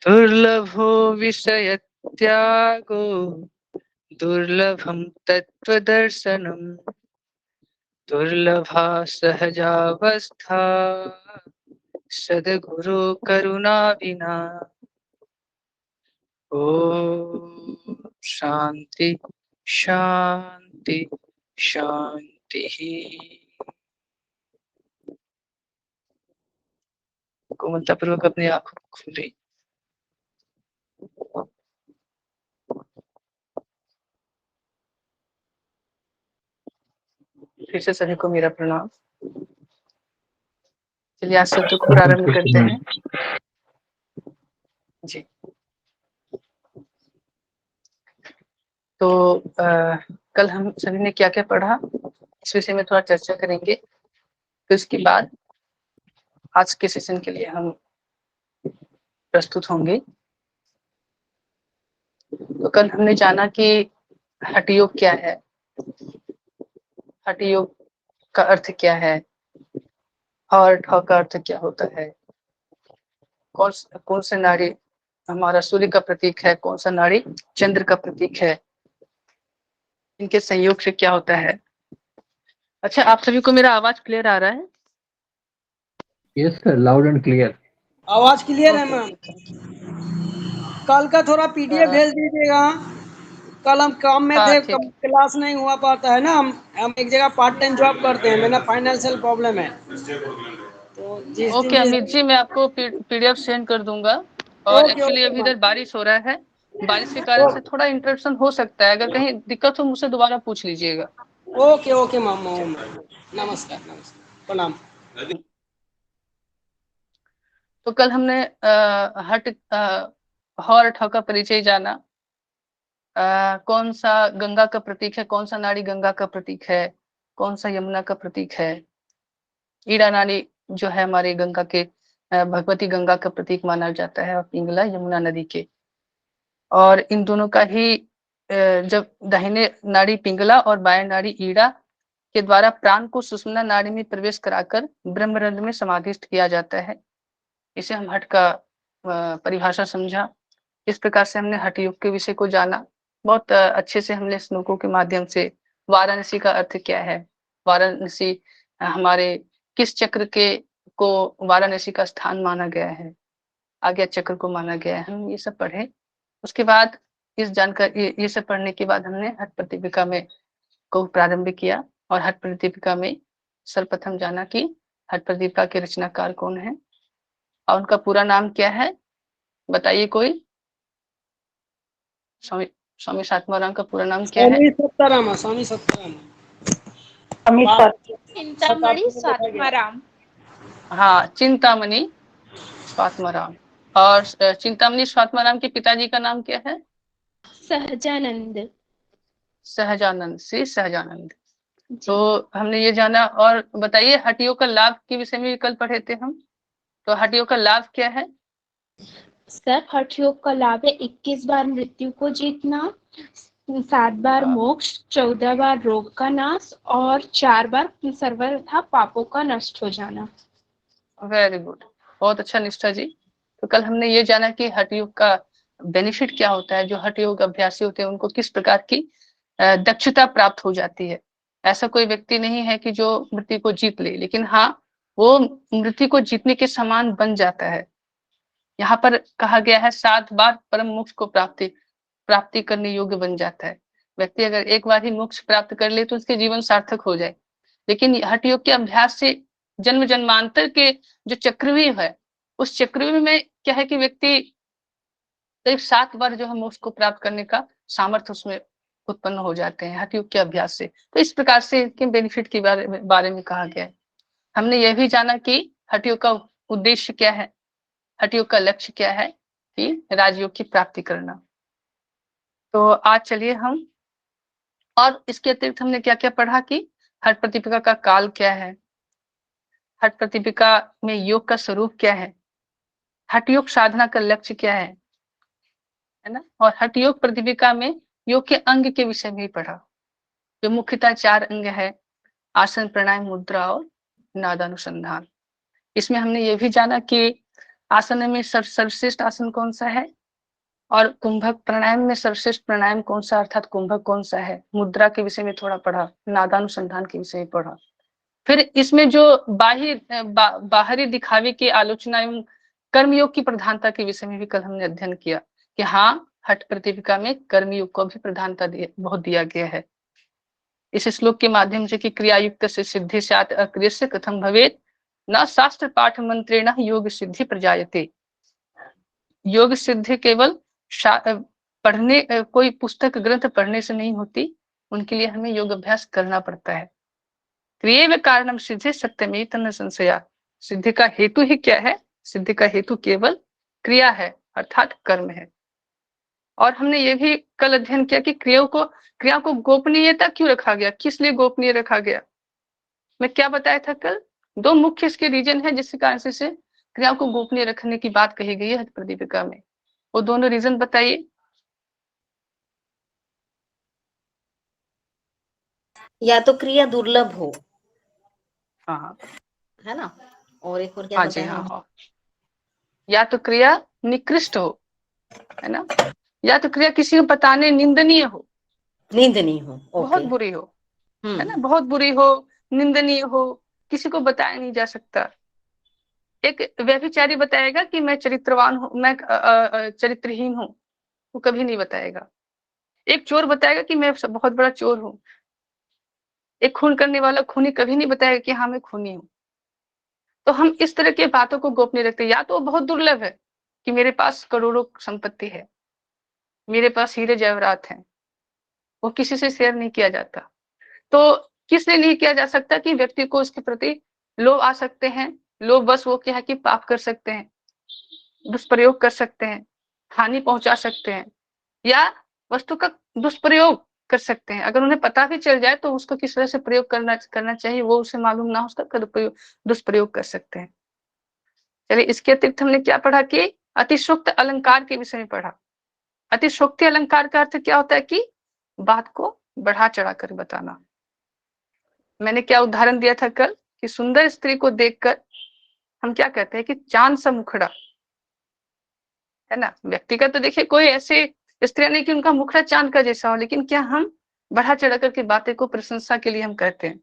दुर्लभो विषय त्यागो दुर्लभम तत्वदर्शनम दुर्लभा सहजावस्था सद्गुरु करुणा बिना। ओम शांति शांति शांति। कोमलता पूर्वक अपनी आंखों को खोले। फिर से सभी को मेरा प्रणाम। चलिए आज सत्र को प्रारंभ करते हैं जी। तो कल हम सभी ने क्या क्या पढ़ा इस विषय में थोड़ा चर्चा करेंगे। फिर उसके बाद आज के सेशन के लिए हम प्रस्तुत होंगे। तो कल हमने जाना कि हठ योग क्या है, हठ योग का अर्थ क्या है और ठ का अर्थ क्या होता है, कौन सा नाड़ी हमारा सूर्य का प्रतीक है, कौन सा नाड़ी चंद्र का प्रतीक है, इनके संयोग से क्या होता है। अच्छा, आप सभी को मेरा आवाज क्लियर आ रहा है? Yes sir, loud and clear. आवाज क्लियर है मैम। कल का थोड़ा पीडीएफ भेज दीजिएगा। कल हम काम में थे, क्लास नहीं हुआ पाता है ना। हम एक जगह पार्ट टाइम जॉब करते हैं, मेरा फाइनेंशियल प्रॉब्लम है। तो जिस ओके अमित जी, मैं आपको पीडीएफ सेंड कर दूंगा। और एक्चुअली अभी इधर बारिश हो रहा है, बारिश के कारण से थोड़ा इंटरप्शन हो सकता है। अगर कहीं दिक्कत हो मुझसे दोबारा पूछ लीजिएगा। ओके ओके मैम, नमस्कार नमस्कार, प्रणाम। तो कल हमने हट और ठ का परिचय जाना। कौन सा गंगा का प्रतीक है, कौन सा नाड़ी गंगा का प्रतीक है, कौन सा यमुना का प्रतीक है। ईड़ा नाड़ी जो है हमारे गंगा के भगवती गंगा का प्रतीक माना जाता है और पिंगला यमुना नदी के। और इन दोनों का ही जब दाहिने नाड़ी पिंगला और बाएं नाड़ी ईड़ा के द्वारा प्राण को सुषुम्ना नाड़ी में प्रवेश कराकर ब्रह्मरंध्र में समाधिस्थ किया जाता है, इसे हम हठ का परिभाषा समझा। इस प्रकार से हमने हठ योग के विषय को जाना। बहुत अच्छे से हमने श्लोकों के माध्यम से वाराणसी का अर्थ क्या है, वाराणसी हमारे किस चक्र के को वाराणसी का स्थान माना गया है, आज्ञा चक्र को माना गया है, हम ये सब पढ़े। उसके बाद इस जानकारी ये सब पढ़ने के बाद हमने हठ प्रतिपिका में को प्रारंभ किया। और हठ प्रतिपिका में सर्वप्रथम जाना कि हठ प्रतिपिका के रचनाकार कौन है और उनका पूरा नाम क्या है, बताइए कोई। स्वामी शात्माराम का पूरा नाम क्या है? स्वामी सत्ताराम। चिंतामणि स्वात्माराम। हाँ, चिंतामणि स्वात्माराम। और चिंतामणि स्वात्माराम के पिताजी का नाम क्या है? सहजानंद। सहजानंद, श्री सहजानंद। तो हमने ये जाना। और बताइए हठ योग का लाभ के विषय में कल पढ़े थे हम। तो हठ योग का लाभ क्या है? सर, हठ योग का लाभ है 21 बार मृत्यु को जीतना, 7 बार मोक्ष, 14 बार रोग का नाश और 4 बार सर्वथा पापों का नष्ट हो जाना। वेरी गुड, बहुत अच्छा निष्ठा जी। तो कल हमने ये जाना कि हठ योग का बेनिफिट क्या होता है, जो हठ योग अभ्यासी होते हैं उनको किस प्रकार की दक्षता प्राप्त हो जाती है। ऐसा कोई व्यक्ति नहीं है कि जो मृत्यु को जीत ले, लेकिन हाँ वो मृत्यु को जीतने के समान बन जाता है। यहाँ पर कहा गया है 7 बार परम मोक्ष को प्राप्ति करने योग्य बन जाता है। व्यक्ति अगर एक बार ही मोक्ष प्राप्त कर ले तो उसके जीवन सार्थक हो जाए। लेकिन हठ योग के अभ्यास से जन्म जन्मांतर के जो चक्रव्यूह है, उस चक्रव्यूह में क्या है कि व्यक्ति करीब 7 बार जो है मोक्ष को प्राप्त करने का सामर्थ्य उसमें उत्पन्न हो जाते हैं हठ योग के अभ्यास से। तो इस प्रकार से इनके बेनिफिट के बारे में कहा गया है। हमने यह भी जाना कि हठ योग का उद्देश्य क्या है, हठ योग का लक्ष्य क्या है कि राजयोग की प्राप्ति करना। तो आज चलिए हम, और इसके अतिरिक्त हमने क्या क्या पढ़ा कि हठ प्रतिपिका का काल क्या है, हठ प्रतिपिका में योग का स्वरूप क्या है, हठ योग साधना का लक्ष्य क्या है ना। और हठ योग प्रतिपिका में योग के अंग के विषय में पढ़ा, जो मुख्यतः 4 अंग है, आसन, प्राणायाम, मुद्रा और नादानुसंधान। इसमें हमने ये भी जाना कि आसन में सर्वश्रेष्ठ आसन कौन सा है, और कुंभक प्राणायाम में सर्वश्रेष्ठ प्राणायाम कौन सा, अर्थात कुंभक कौन सा है। मुद्रा के विषय में थोड़ा पढ़ा, नादानुसंधान के विषय में पढ़ा। फिर इसमें जो बाहरी दिखावे की आलोचना एवं कर्मयोग की प्रधानता के विषय में भी कल हमने अध्ययन किया कि हाँ, हठ प्रतिपिका में कर्मयोग को भी प्रधानता बहुत दिया गया है। इस श्लोक के माध्यम से कि क्रियायुक्त से सिद्धि स्यात् अक्रिय से कथम भवेत्, न शास्त्र पाठ मंत्रेण योग सिद्धि प्रजायते। योग सिद्धि केवल पढ़ने, कोई पुस्तक ग्रंथ पढ़ने से नहीं होती, उनके लिए हमें योग अभ्यास करना पड़ता है। क्रियैव कारणम सिद्धि सत्यमेत न संशया। सिद्धि का हेतु ही क्या है, सिद्धि का हेतु केवल क्रिया है, अर्थात कर्म है। और हमने ये भी कल अध्ययन किया कि क्रिया को गोपनीयता क्यों रखा गया, किस लिए गोपनीय रखा गया। मैं क्या बताया था कल, दो मुख्य इसके रीजन है जिसके कारण से क्रिया को गोपनीय रखने की बात कही गई है प्रदीपिका में। वो दोनों रीजन बताइए। या तो क्रिया दुर्लभ हो, हाँ है ना, और एक और क्या हाँ जी, बताया? हाँ, या तो क्रिया निकृष्ट हो, है ना, या तो क्रिया किसी को बताने निंदनीय हो, निंदनीय हो, बहुत बुरी हो, है ना, हम्म, बहुत बुरी हो, निंदनीय हो, किसी को बताया नहीं जा सकता। एक व्यभिचारी बताएगा कि मैं चरित्रवान हूं, मैं चरित्रहीन हूं, वो कभी नहीं बताएगा। एक चोर बताएगा कि मैं बहुत बड़ा चोर हूं। एक खून करने वाला खूनी कभी नहीं बताएगा कि हाँ मैं खूनी हूं। तो हम इस तरह की बातों को गोपनीय रखते हैं। या तो बहुत दुर्लभ है कि मेरे पास करोड़ों संपत्ति है, मेरे पास हीरे जवाहरात हैं, वो किसी से शेयर नहीं किया जाता। तो किस लिए नहीं किया जा सकता कि व्यक्ति को उसके प्रति लोभ आ सकते हैं। लोभ बस वो क्या है कि पाप कर सकते हैं, दुष्प्रयोग कर सकते हैं, हानि पहुंचा सकते हैं, या वस्तु का दुष्प्रयोग कर सकते हैं। अगर उन्हें पता भी चल जाए तो उसको किस तरह से प्रयोग करना चाहिए वो उसे मालूम ना हो, उसका दुष्प्रयोग कर सकते हैं। चलिए, इसके अतिरिक्त हमने क्या पढ़ा कि अतिशोक्त अलंकार के विषय में पढ़ा। अतिशोक्ति अलंकार का अर्थ क्या होता है कि बात को बढ़ा चढ़ा कर बताना। मैंने क्या उदाहरण दिया था कल कि सुंदर स्त्री को देखकर हम क्या कहते हैं कि चांद सा मुखड़ा, है ना। व्यक्तिगत तो देखिए कोई ऐसे स्त्रियां नहीं कि उनका मुखड़ा चांद का जैसा हो, लेकिन क्या हम बढ़ा चढ़ा करके बातें को प्रशंसा के लिए हम कहते हैं।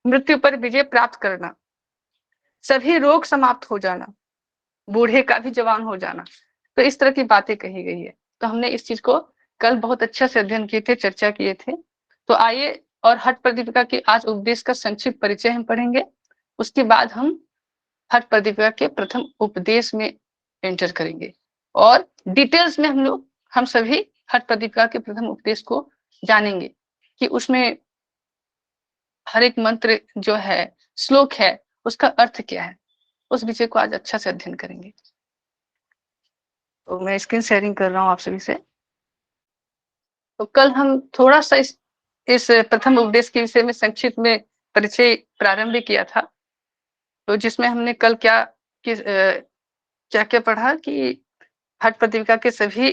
मृत्यु पर विजय प्राप्त करना, सभी रोग समाप्त हो जाना, बूढ़े का भी जवान हो जाना, तो इस तरह की बातें कही गई है। तो हमने इस चीज को कल बहुत अच्छा से अध्ययन किए थे, चर्चा किए थे। तो आइए, और हठ प्रदीपिका के आज उपदेश का संक्षिप्त परिचय हम पढ़ेंगे। उसके बाद हम हठ प्रदीपिका के प्रथम उपदेश में एंटर करेंगे, और डिटेल्स में हम सभी हठ प्रदीपिका के प्रथम उपदेश को जानेंगे कि उसमें हर एक मंत्र जो है, श्लोक है, उसका अर्थ क्या है। उस विषय को आज अच्छा से अध्ययन करेंगे। तो मैं स्क्रीन शेयरिंग कर रहा हूँ आप सभी से। तो कल हम थोड़ा सा इस प्रथम उपदेश के विषय में संक्षिप्त में परिचय प्रारंभ किया था। तो जिसमें हमने कल क्या क्या पढ़ा कि हठ प्रतिपिका के सभी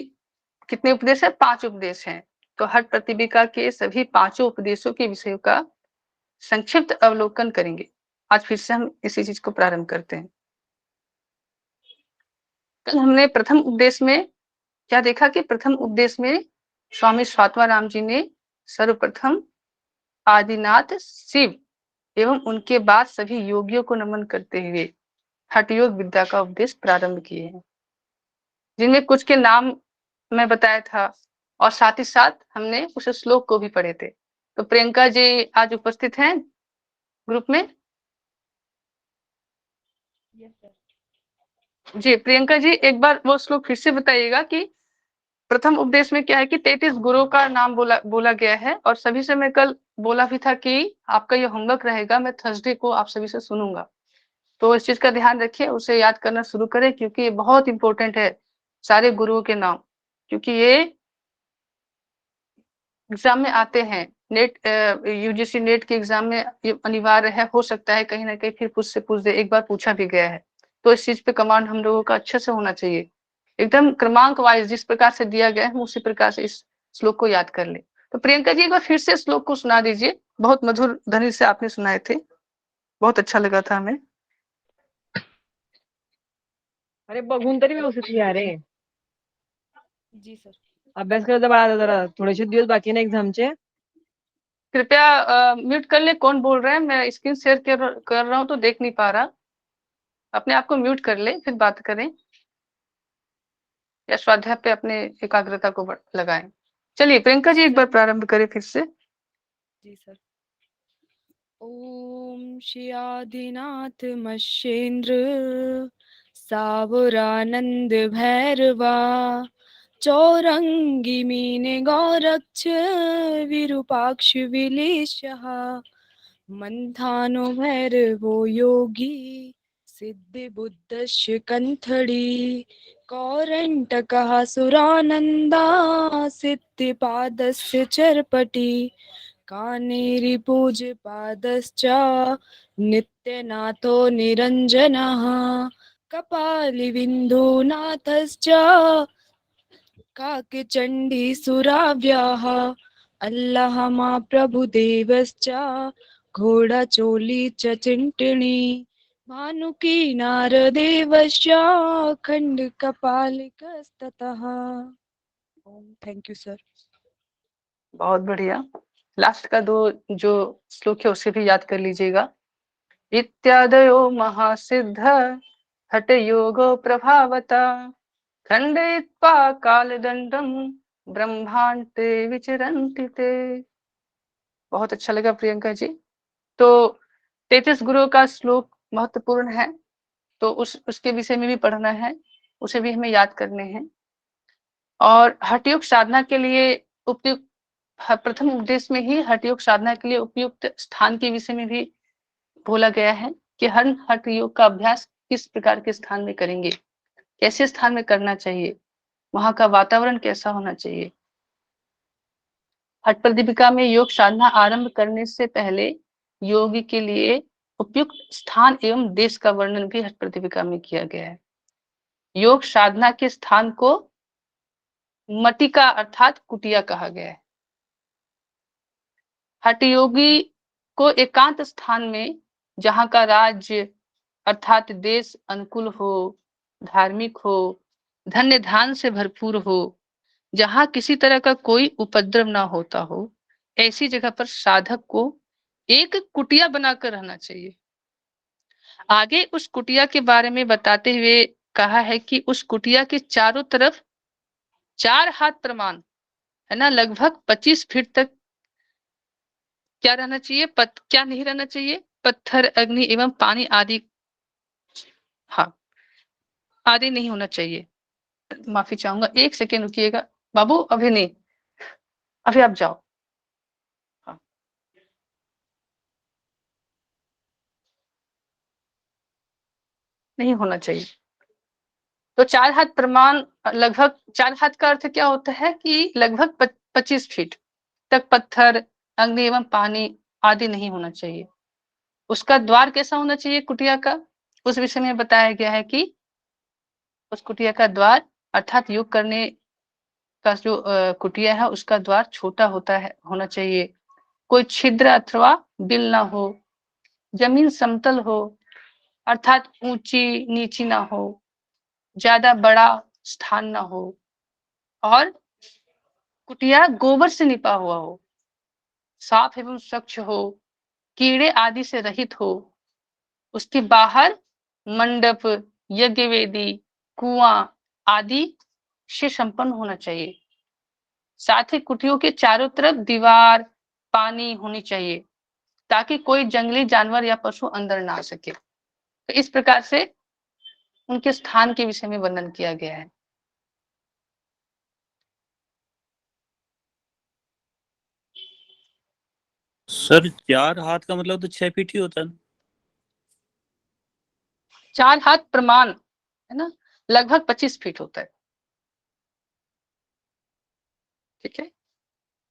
कितने उपदेश है, 5 उपदेश हैं। तो हठ प्रतिपिका के सभी 5 उपदेशों के विषयों का संक्षिप्त अवलोकन करेंगे। आज फिर से हम इसी चीज को प्रारंभ करते हैं। कल हमने प्रथम उपदेश में क्या देखा कि प्रथम उपदेश में स्वामी स्वात्माराम जी ने सर्वप्रथम आदिनाथ शिव एवं उनके बाद सभी योगियों को नमन करते हुए हठ योग विद्या का उपदेश प्रारंभ किए हैं, जिनमें कुछ के नाम मैं बताया था, और साथ ही साथ हमने उस श्लोक को भी पढ़े थे। तो प्रियंका जी आज उपस्थित हैं ग्रुप में। जी प्रियंका जी, एक बार वो श्लोक फिर से बताइएगा कि प्रथम उपदेश में क्या है कि 33 गुरुओं का नाम बोला गया है। और सभी से मैं कल बोला भी था कि आपका ये होमवर्क रहेगा, मैं थर्सडे को आप सभी से सुनूंगा। तो इस चीज का ध्यान रखिए, उसे याद करना शुरू करें, क्योंकि ये बहुत इंपॉर्टेंट है सारे गुरुओं के नाम, क्योंकि ये एग्जाम में आते हैं। नेट यूजीसी नेट के एग्जाम में ये अनिवार्य है, हो सकता है कहीं ना कहीं फिर पूछ दे, एक बार पूछा भी गया है। तो इस चीज पे कमांड हम लोगों का अच्छे से होना चाहिए, एकदम क्रमांक वाइज जिस प्रकार से दिया गया है उसी प्रकार से इस श्लोक को याद कर ले। तो प्रियंका जी एक बार फिर से श्लोक को सुना दीजिए, बहुत मधुर ध्वनि से आपने सुनाए थे, बहुत अच्छा लगा था हमें। अरे बघून तरी व्यवस्थित लिहा रे. जी सर. अभ्यास करायचा बाळा जरा, थोडेसे दिवस बाकी ना एग्जामचे. कृपया म्यूट कर ले. कौन बोल रहा है? मैं स्क्रीन शेयर कर रहा हूँ तो देख नहीं पा रहा. अपने आप को म्यूट कर ले, फिर बात करें या स्वाध्याय पे अपने एकाग्रता को लगाएं. चलिए प्रियंका जी एक बार प्रारंभ करें फिर से. जी सर. ओम श्री आदिनाथ मशेंद्र सावरानंद भैरवा चौरंगी मीने गौरक्ष विरूपाक्ष विलेशः मंथानो भैरवो योगी सिद्धि बुद्धस्य कंथड़ी कौरंटकः सुरानंदा सिद्धिपादस्य चरपटी कानेरि पूज्यपादश्च नित्यनाथो निरञ्जनः कपालिविन्दुनाथश्च काकचण्डीसुराव्याः अल्लाहमा प्रभुदेवश्च घोडचोली च चिन्तिणी भानुकी नारदेवश्च खण्डकपालिकस्ततः. Thank you sir. बहुत बढ़िया. लास्ट का 2 जो श्लोक है उसे भी याद कर लीजिएगा. इत्यादयो महासिद्ध हठ योगो प्रभावता खंडयित्वा कालदंडम ब्रह्मांते विचरन्ति ते. बहुत अच्छा लगा प्रियंका जी. तो 33 गुरु का श्लोक महत्वपूर्ण है, तो उसके विषय में भी पढ़ना है, उसे भी हमें याद करने हैं. और हठयोग साधना के लिए उपयुक्त प्रथम उपदेश में ही हठयोग साधना के लिए उपयुक्त स्थान के विषय में भी बोला गया है कि हर हठ योग का अभ्यास किस प्रकार के स्थान में करेंगे, कैसे स्थान में करना चाहिए, वहां का वातावरण कैसा होना चाहिए. हठ प्रदीपिका में योग साधना आरंभ करने से पहले योगी के लिए उपयुक्त स्थान एवं देश का वर्णन भी हठ प्रदीपिका में किया गया है. योग साधना के स्थान को मटिका अर्थात कुटिया कहा गया है. हठ योगी को एकांत स्थान में, जहां का राज्य अर्थात देश अनुकूल हो, धार्मिक हो, धन्य धान से भरपूर हो, जहां किसी तरह का कोई उपद्रव ना होता हो, ऐसी जगह पर साधक को एक कुटिया बनाकर रहना चाहिए. आगे उस कुटिया के बारे में बताते हुए कहा है कि उस कुटिया के चारों तरफ 4 हाथ प्रमाण है ना, लगभग 25 फीट तक क्या रहना चाहिए, क्या नहीं रहना चाहिए, पत्थर, अग्नि एवं पानी आदि, हाँ, आदि नहीं होना चाहिए. माफी चाहूंगा, 1 सेकेंड रुकिएगा. बाबू अभी नहीं, अभी आप जाओ. हाँ. नहीं होना चाहिए. तो 4 हाथ प्रमाण, लगभग 4 हाथ का अर्थ क्या होता है कि लगभग 25 फीट तक पत्थर, अग्नि एवं पानी आदि नहीं होना चाहिए. उसका द्वार कैसा होना चाहिए कुटिया का, उस विषय में बताया गया है कि उस कुटिया का द्वार अर्थात योग करने का जो कुटिया है उसका द्वार छोटा होना चाहिए. कोई छिद्र अथवा बिल ना हो, जमीन समतल हो अर्थात ऊंची नीची ना हो, ज्यादा बड़ा स्थान ना हो, और कुटिया गोबर से निपा हुआ हो, साफ एवं स्वच्छ हो, कीड़े आदि से रहित हो. उसके बाहर मंडप, यज्ञ वेदी, कुआं आदि से संपन्न होना चाहिए. साथ ही कुटियों के चारों तरफ दीवार, पानी होनी चाहिए ताकि कोई जंगली जानवर या पशु अंदर ना आ सके. तो इस प्रकार से उनके स्थान के विषय में वर्णन किया गया है. सर 4 हाथ का मतलब तो 6 फीट ही होता है. 4 हाथ प्रमाण है ना, लगभग 25 फीट होता है. ठीक है,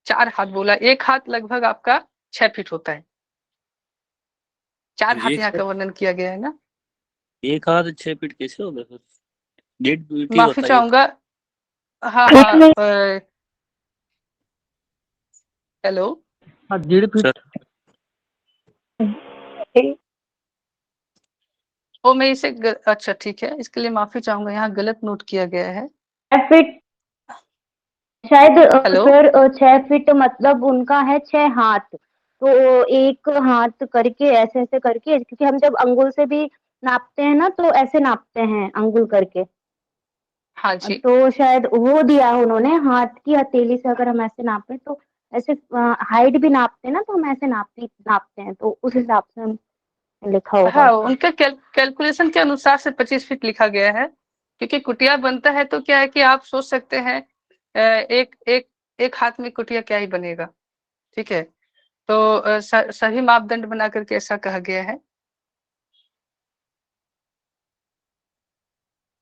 4 हाथ बोला, 1 हाथ लगभग आपका 6 फीट होता है. 4 हाथ यहाँ का वर्णन किया गया है ना. 1 हाथ 6 फीट कैसे होगा सर? 1.5 फीट ही माफी होता है. चाहूंगा. हाँ हाँ, हेलो. हाँ 1.5 फीट. सर वो मैं इसे अच्छा ठीक है, इसके लिए माफी चाहूंगा, यहाँ गलत नोट किया गया है। 6 फीट शायद हेलो। सर 6 फीट मतलब उनका है 6 हाथ, तो एक हाथ करके ऐसे ऐसे करके, क्योंकि हम जब अंगुल से भी नापते हैं ना तो ऐसे नापते हैं अंगुल करके, हाँ जी। तो शायद वो दिया है उन्होंने, हाथ की हथेली से अगर हम ऐसे नापे तो ऐसे हाइट भी नापते हैं ना, तो हम ऐसे नापते हैं, तो उस हिसाब से हम लिखा होगा। हाँ, उनके कैलकुलेशन के अनुसार से 25 फीट लिखा गया है, क्योंकि कुटिया बनता है तो क्या है कि आप सोच सकते हैं एक एक एक हाथ में कुटिया क्या ही बनेगा। ठीक है, तो सही मापदंड बना करके ऐसा कहा गया है।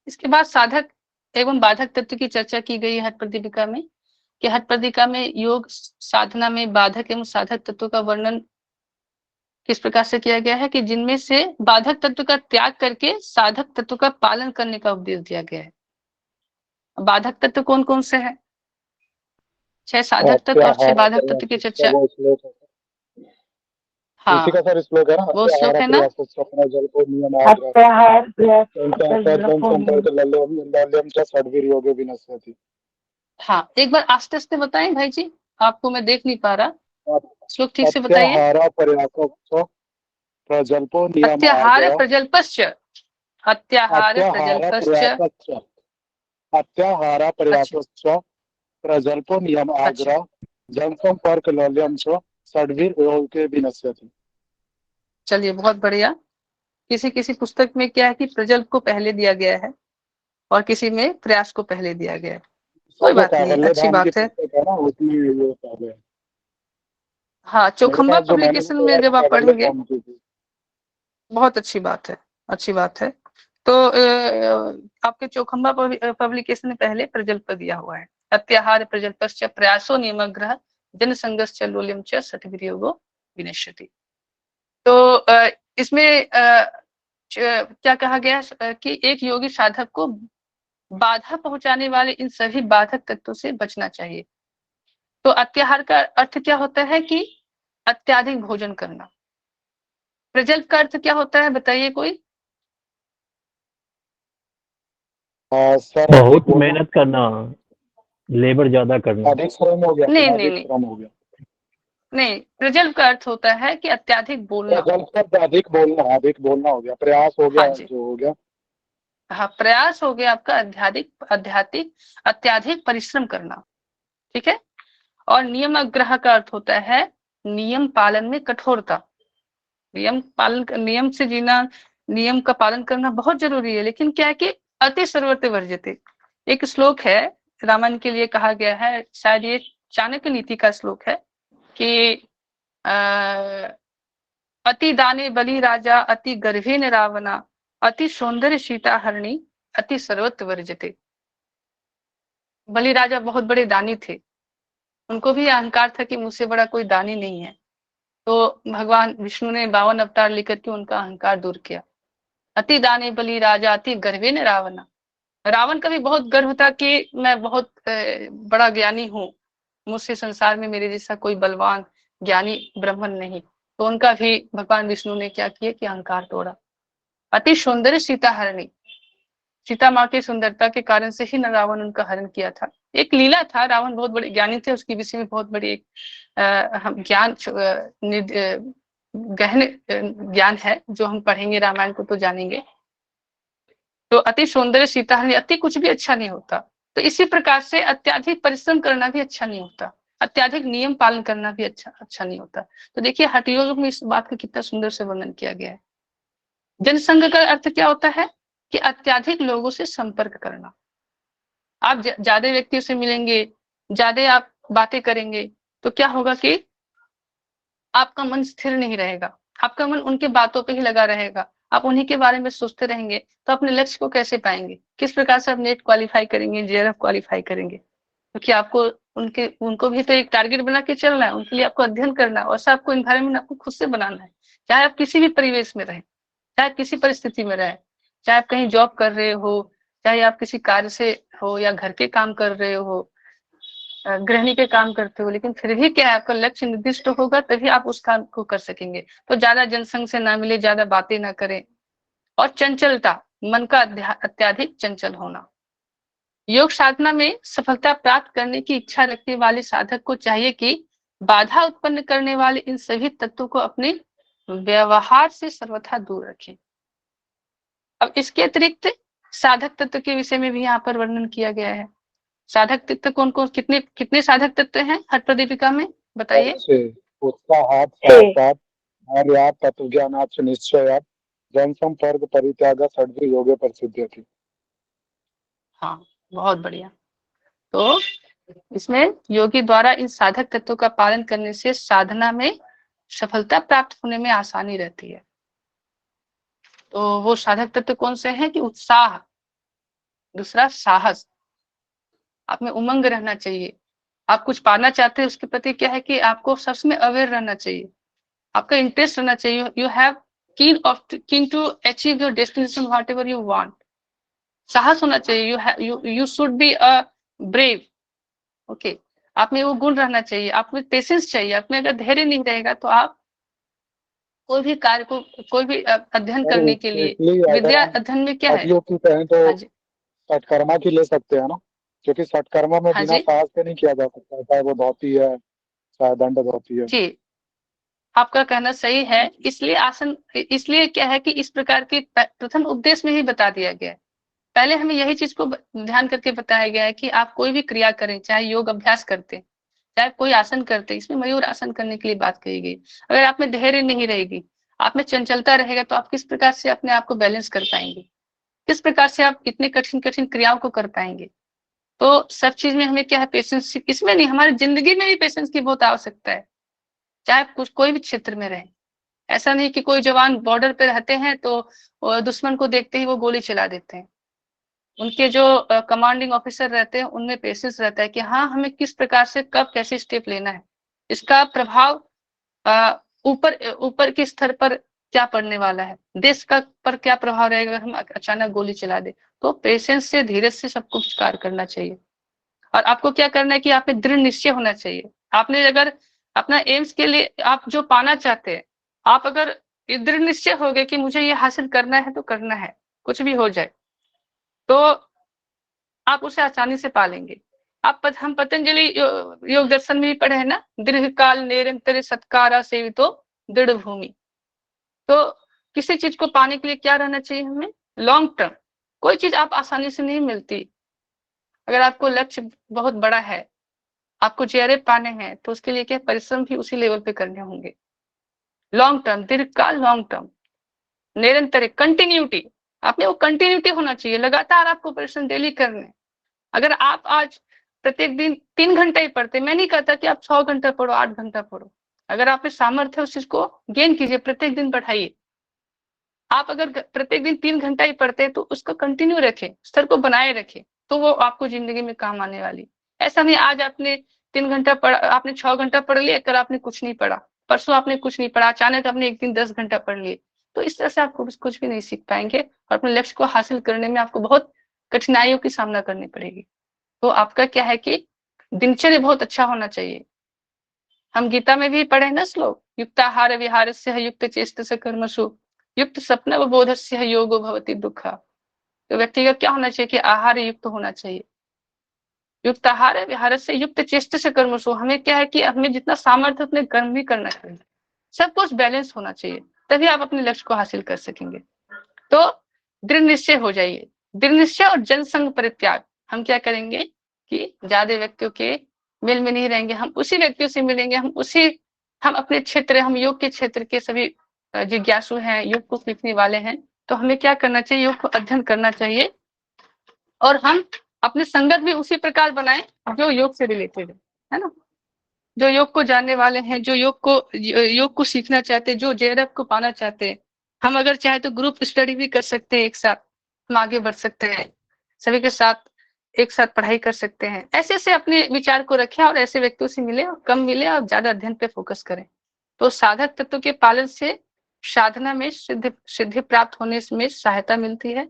इसके बाद साधक एवं बाधक तत्व की चर्चा की गई है हठ प्रदीपिका में, कि हठ प्रदीपिका में योग साधना में बाधक एवं साधक तत्व का वर्णन किस प्रकार से किया गया है, कि जिनमें से बाधक तत्व का त्याग करके साधक तत्व का पालन करने का उपदेश दिया गया है। बाधक तत्व कौन कौन से हैं? 6 साधक तत्व और 6 बाधक तत्व की चर्चा। हाँ, उसी का सर श्लोक है ना, वो श्लोक है ना। अपना जल को नियम अत्याहार षड्वीर योगे विनश्यति। हाँ, एक बार आस्ते आस्ते बताएं भाई जी, आपको मैं देख नहीं पा रहा, श्लोक ठीक से बताइए। अत्याहार प्रजल्पो नियम अत्याहार प्रजल्पश्च, अत्याहार प्रजल्पश्च, अत्याहार पर्याप्तश्च प्रजल्पो नियम आग्रह जनसंपर्क लौल्यम च षड्वीर योगे विनश्यति। चलिए बहुत बढ़िया। किसी किसी पुस्तक में क्या है कि प्रजल्प को पहले दिया गया है और किसी में प्रयास को पहले दिया गया है, कोई बात नहीं, अच्छी बात है। हाँ, चौखंबा पब्लिकेशन में जब आप पढ़ेंगे, बहुत अच्छी बात है, अच्छी बात है। तो आपके चौखंबा पब्लिकेशन में पहले प्रजल्प दिया हुआ है, अत्याहार प्रजल्पश्च प्रयासो नियमग्रह जनसंगश्च लोल्यम च षट्वीर योगो विनश्यति। तो इसमें क्या कहा गया कि एक योगी साधक को बाधा पहुंचाने वाले इन सभी बाधक तत्वों से बचना चाहिए। तो अत्याहार का अर्थ क्या होता है कि अत्याधिक भोजन करना। प्रजल्प का अर्थ क्या होता है बताइए कोई? बहुत मेहनत करना, लेबर ज्यादा करना। अधिक श्रम हो गया। नहीं, नहीं, प्रजल्प का अर्थ होता है कि अत्याधिक बोलना। अधिक बोलना हो गया, प्रयास हो गया, जो हो गया। हाँ, प्रयास हो गया आपका अत्याधिक परिश्रम करना। ठीक है, और नियम आग्रह का अर्थ होता है नियम पालन में कठोरता। नियम से जीना, नियम का पालन करना बहुत जरूरी है, लेकिन क्या है कि अति सर्वत्र वर्जते। एक श्लोक है रामायण के लिए कहा गया है, शायद ये चाणक्य नीति का श्लोक है कि अति दाने बलि राजा, अति गर्भे न रावणा, अति सौंदर्य सीता हरणी, अति सर्वत्र वर्जते। बलि राजा बहुत बड़े दानी थे, उनको भी अहंकार था कि मुझसे बड़ा कोई दानी नहीं है, तो भगवान विष्णु ने 52 अवतार लेकर के उनका अहंकार दूर किया। अति दाने बलि राजा, अति गर्भे न रावणा। रावण का भी बहुत गर्व था कि मैं बहुत बड़ा ज्ञानी हूँ, मुझसे संसार में मेरे जैसा कोई बलवान ज्ञानी ब्राह्मण नहीं, तो उनका भी भगवान विष्णु ने क्या किया कि अहंकार तोड़ा। अति सौंदर्य सीता हरणी, सीता माँ की सुंदरता के कारण से ही न रावण उनका हरण किया था। एक लीला था, रावण बहुत बड़े ज्ञानी थे, उसके विषय में बहुत बड़ी एक ज्ञान गहन ज्ञान है, जो हम पढ़ेंगे रामायण को तो जानेंगे। तो अति सौंदर्य सीता हरणी, अति कुछ भी अच्छा नहीं होता। तो इसी प्रकार से अत्याधिक परिश्रम करना भी अच्छा नहीं होता, अत्याधिक नियम पालन करना भी अच्छा नहीं होता। तो देखिए हठ योग में इस बात का कितना सुंदर से वर्णन किया गया है। जनसंग का अर्थ क्या होता है कि अत्याधिक लोगों से संपर्क करना। आप ज्यादा व्यक्तियों से मिलेंगे, ज्यादा आप बातें करेंगे, तो क्या होगा कि आपका मन स्थिर नहीं रहेगा, आपका मन उनके बातों पे ही लगा रहेगा, आप उन्हीं के बारे में सोचते रहेंगे, तो अपने लक्ष्य को कैसे पाएंगे? किस प्रकार से आप नेट क्वालिफाई करेंगे, जेआरएफ क्वालिफाई करेंगे? क्योंकि आपको उनको भी तो एक टारगेट बना के चलना है, उनके लिए आपको अध्ययन करना है, और ऐसा आपको इन्वायरमेंट आपको खुद से बनाना है। चाहे आप किसी भी परिवेश में रहें, चाहे किसी परिस्थिति में रहे, चाहे आप कहीं जॉब कर रहे हो, चाहे आप किसी कार्य से हो या घर के काम कर रहे हो, गृहिणी के काम करते हो, लेकिन फिर भी क्या है, आपका लक्ष्य निर्दिष्ट होगा तभी आप उस काम को कर सकेंगे। तो ज्यादा जनसंग से ना मिले, ज्यादा बातें ना करें, और चंचलता, मन का अत्याधिक चंचल होना। योग साधना में सफलता प्राप्त करने की इच्छा रखने वाले साधक को चाहिए कि बाधा उत्पन्न करने वाले इन सभी तत्वों को अपने व्यवहार से सर्वथा दूर रखें। अब इसके अतिरिक्त साधक तत्व के विषय में भी यहाँ पर वर्णन किया गया है। साधक तत्व कौन कौन, कितने कितने साधक तत्व हैं हठ प्रदीपिका में, बताइए। उत्साहात् साहसात् आर्यात् तत्वज्ञानात् निश्चयात् जनसंपर्क परित्याग षड्वी योगे प्रसिद्ध्यति। हाँ, बहुत बढ़िया। तो इसमें योगी द्वारा इन साधक तत्वों का पालन करने से साधना में सफलता प्राप्त होने में आसानी रहती है। तो वो साधक तत्व कौन से हैं कि उत्साह, दूसरा साहस, आप में उमंग रहना चाहिए। आप कुछ पाना चाहते हैं उसके प्रति क्या है कि आपको सबसे अवेयर रहना चाहिए, आपका इंटरेस्ट रहना चाहिए। You have keen to achieve your destination whatever you want. साहस होना चाहिए। You should be a brave. Okay, आप में वो गुण रहना चाहिए, आप में पेशेंस चाहिए। आप में अगर धैर्य नहीं रहेगा तो आप कोई भी कार्य को, कोई भी अध्ययन करने के लिए, विद्या अध्ययन में क्या है, हठयोग की कहें तो हाँ जी, सटकर्मा की ले सकते हैं ना, क्योंकि सटकर्मा में हाँ बिना जी, साहस के नहीं किया जा सकता, चाहे वो धोती है चाहे दंड धोती है। जी आपका कहना सही है। इसलिए आसन, इसलिए क्या है कि इस प्रकार के प्रथम उपदेश में ही बता दिया गया है। पहले हमें यही चीज को ध्यान करके बताया गया है कि आप कोई भी क्रिया करें, चाहे योग अभ्यास करते, चाहे कोई आसन करते, इसमें मयूर आसन करने के लिए बात कही गई। अगर आप में धैर्य नहीं रहेगी, आप में चंचलता रहेगा, तो आप किस प्रकार से अपने आप को बैलेंस कर पाएंगे, किस प्रकार से आप इतने कठिन कठिन क्रियाओं को कर पाएंगे। तो सब चीज में हमें क्या है, पेशेंस। इसमें नहीं, हमारी जिंदगी में भी पेशेंस की बहुत आवश्यकता है, चाहे कुछ कोई भी क्षेत्र में रहे। ऐसा नहीं कि कोई जवान बॉर्डर पे रहते हैं तो दुश्मन को देखते ही वो गोली चला देते हैं। उनके जो कमांडिंग ऑफिसर रहते हैं उनमें पेशेंस रहता है कि हाँ, हमें किस प्रकार से कब कैसे स्टेप लेना है, इसका प्रभाव ऊपर ऊपर के स्तर पर क्या पड़ने वाला है, देश का पर क्या प्रभाव रहेगा अगर हम अचानक गोली चला दे। तो पेशेंस से, धीरज से सब कुछ कार्य करना चाहिए। और आपको क्या करना है कि आप में दृढ़ निश्चय होना चाहिए। आपने अगर अपना एम्स के लिए आप जो पाना चाहते हैं, आप अगर दृढ़ निश्चय हो गए कि मुझे ये हासिल करना है तो करना है, कुछ भी हो जाए, तो आप उसे आसानी से पालेंगे। हम पतंजलि योग दर्शन में भी पढ़े हैं ना, दीर्घकाल निरंतर सत्कारा सेवितो दृढ़ भूमि। तो किसी चीज को पाने के लिए क्या रहना चाहिए हमें, लॉन्ग टर्म। कोई चीज आप आसानी से नहीं मिलती। अगर आपको लक्ष्य बहुत बड़ा है, आपको जेआरए पाने हैं, तो उसके लिए क्या परिश्रम भी उसी लेवल पे करने होंगे। लॉन्ग टर्म, दीर्घकाल, लॉन्ग टर्म, निरंतर कंटिन्यूटी। आप में वो कंटिन्यूटी होना चाहिए, लगातार आपको परिश्रम डेली करने। अगर आप आज प्रत्येक दिन 3 घंटा ही पढ़ते, मैं नहीं कहता कि आप 6 घंटा पढ़ो, 8 घंटा पढ़ो। अगर आप में सामर्थ्य है उस चीज को गेन कीजिए, प्रत्येक दिन बढ़ाइए। आप अगर प्रत्येक दिन 3 घंटा ही पढ़ते हैं तो उसको कंटिन्यू रखें, स्तर को बनाए रखें, तो वो आपको जिंदगी में काम आने वाली। ऐसा नहीं आज आपने 3 घंटा पढ़ा, आपने 6 घंटा पढ़ लिया, कल आपने कुछ नहीं पढ़ा, परसों आपने कुछ नहीं पढ़ा, अचानक आपने एक दिन 10 घंटा पढ़ लिए। तो इस तरह से आप कुछ भी नहीं सीख पाएंगे और अपने लक्ष्य को हासिल करने में आपको बहुत कठिनाइयों की सामना करनी पड़ेगी। तो आपका क्या है कि दिनचर्या बहुत अच्छा होना चाहिए। हम गीता में भी पढ़े ना श्लोक, युक्ताहार विहारस्य युक्त चेष्टस्य कर्मसु युक्त स्वप्न बोधस्य योगो भवति दुःखा। तो व्यक्ति का क्या होना चाहिए कि आहार युक्त होना चाहिए। युक्त आहार विहार से युक्त चेष्टस्य कर्मसु, हमें क्या है कि हमें जितना सामर्थ्य उतने कर्म भी करना चाहिए। सब कुछ बैलेंस होना चाहिए, तभी आप अपने लक्ष्य को हासिल कर सकेंगे। तो दृढ़ निश्चय हो जाइए। दृढ़ निश्चय और जनसंग परित्याग। हम क्या करेंगे कि ज्यादा व्यक्तियों के मेल में नहीं रहेंगे, हम उसी व्यक्तियों से मिलेंगे, हम अपने क्षेत्र, हम योग के क्षेत्र के सभी जिज्ञासु हैं, योग को सीखने वाले हैं। तो हमें क्या करना चाहिए, योग को अध्ययन करना चाहिए और हम अपनी संगत भी उसी प्रकार बनाएं जो योग से रिलेटेड है ना, जो योग को जानने वाले हैं, जो योग को सीखना चाहते हैं, जो जेआरएफ को पाना चाहते हैं। हम अगर चाहे तो ग्रुप स्टडी भी कर सकते हैं, एक साथ हम आगे बढ़ सकते हैं, सभी के साथ एक साथ पढ़ाई कर सकते हैं। ऐसे ऐसे अपने विचार को रखें और ऐसे व्यक्तियों से मिले और कम मिले और ज्यादा अध्ययन पे फोकस करें। तो साधक तत्व के पालन से साधना में सिद्धि प्राप्त होने में सहायता मिलती है।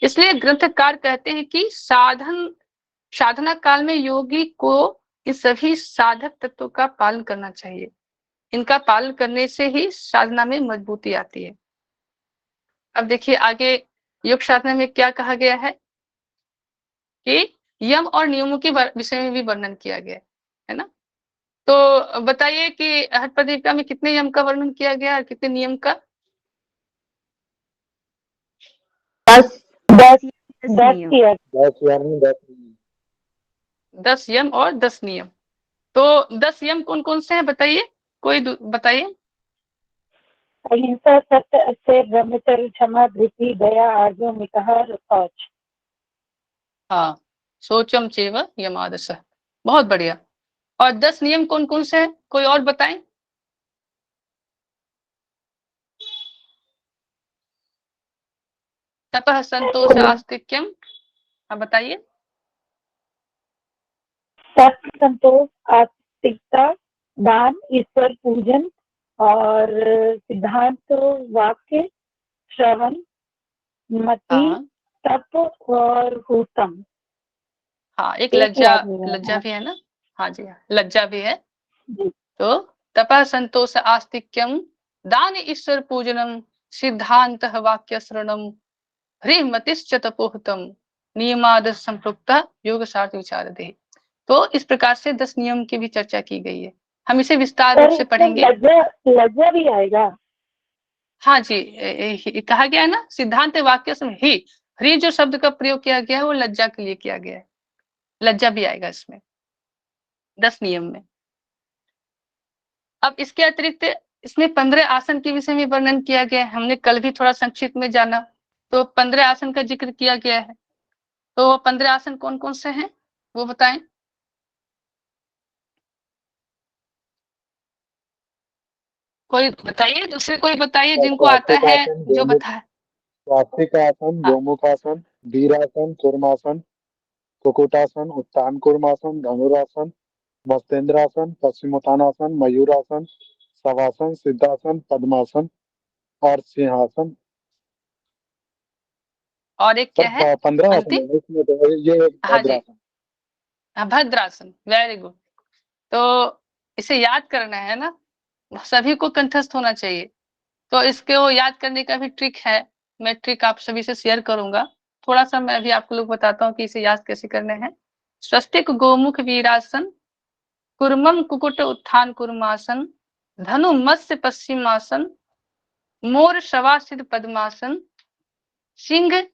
इसलिए ग्रंथकार कहते हैं कि साधना काल में योगी को इन सभी साधक तत्वों का पालन करना चाहिए। इनका पालन करने से ही साधना में मजबूती आती है। अब देखिए आगे योग साधना में क्या कहा गया है कि यम और नियमों के विषय में भी वर्णन किया गया है ना। तो बताइए कि हठपदीपिका में कितने यम का वर्णन किया गया और कितने नियम का? 10 10 10 यानी 10 10 यम और 10 नियम। तो 10 यम कौन कौन से हैं बताइए, कोई बताइए। अहिंसा, सत्य, अस्तेय, ब्रह्मचर्य, क्षमा, धृति, दया, आर्जव, मितः, शौच। हाँ, शौचम चैव यमादसः, बहुत बढ़िया। और 10 नियम कौन कौन से हैं, कोई और बताएं। तपः संतोष आस्तिक्यम, हाँ बताइए। सत्य, संतोष, आस्तिकता, दान, ईश्वर पूजन और सिद्धांत, वाक्य, श्रवण, मति, हाँ तप और उत्तम। हाँ, एक एक लज्जा, याद नहीं है। लज्जा भी है ना। हाँ जी हाँ, लज्जा भी है। जी। तो तपः संतोष आस्तिक्यम, दान ईश्वर पूजनम, सिद्धांत वाक्य श्रवणम, ह्रीमतिश्च तपोहतम, नियमाद संपृक्ता योग सार्थ विचारते। तो इस प्रकार से 10 नियम की भी चर्चा की गई है, हम इसे विस्तार रूप से पढ़ेंगे। लज्जा भी आएगा। हाँ जी, कहा गया है ना सिद्धांत वाक्य में ही जो शब्द का प्रयोग किया गया है वो लज्जा के लिए किया गया है, लज्जा भी आएगा इसमें 10 नियम में। अब इसके अतिरिक्त इसमें 15 आसन के विषय में वर्णन किया गया है, हमने कल भी थोड़ा संक्षिप्त में जाना। तो 15 आसन का जिक्र किया गया है, तो वो 15 आसन कौन कौन से हैं वो बताएं। कोई बताइए, दूसरे कोई बताइए जिनको आता है जो बताए। स्वास्तिक आसन, हाँ, गोमुखासन, वीरासन, कूर्मासन, कुकुटासन, उत्तान कूर्मासन, धनुरासन, मस्तेंद्रासन, पश्चिमोत्तानासन, मयूरासन, शवासन, सिद्धासन, पद्मासन और सिंहासन। और एक क्या है 15 आसन अंतिम? है इसमें, तो ये हाँ जी, भद्रासन। हाँ, भद्रासन, वेरी गुड। तो इसे याद करना है ना, सभी को कंठस्थ होना चाहिए। तो इसको याद करने का भी ट्रिक है, मैं ट्रिक आप सभी से शेयर करूंगा। थोड़ा सा मैं अभी आपको लोग बताता हूँ कि इसे याद कैसे करना है। स्वस्तिक गोमुख वीरासन, कुर्मम कुकुट उत्थान कुर्मासन, धनु मत्स्य पश्चिमासन, मोर शवासित पद्मासन, सिंह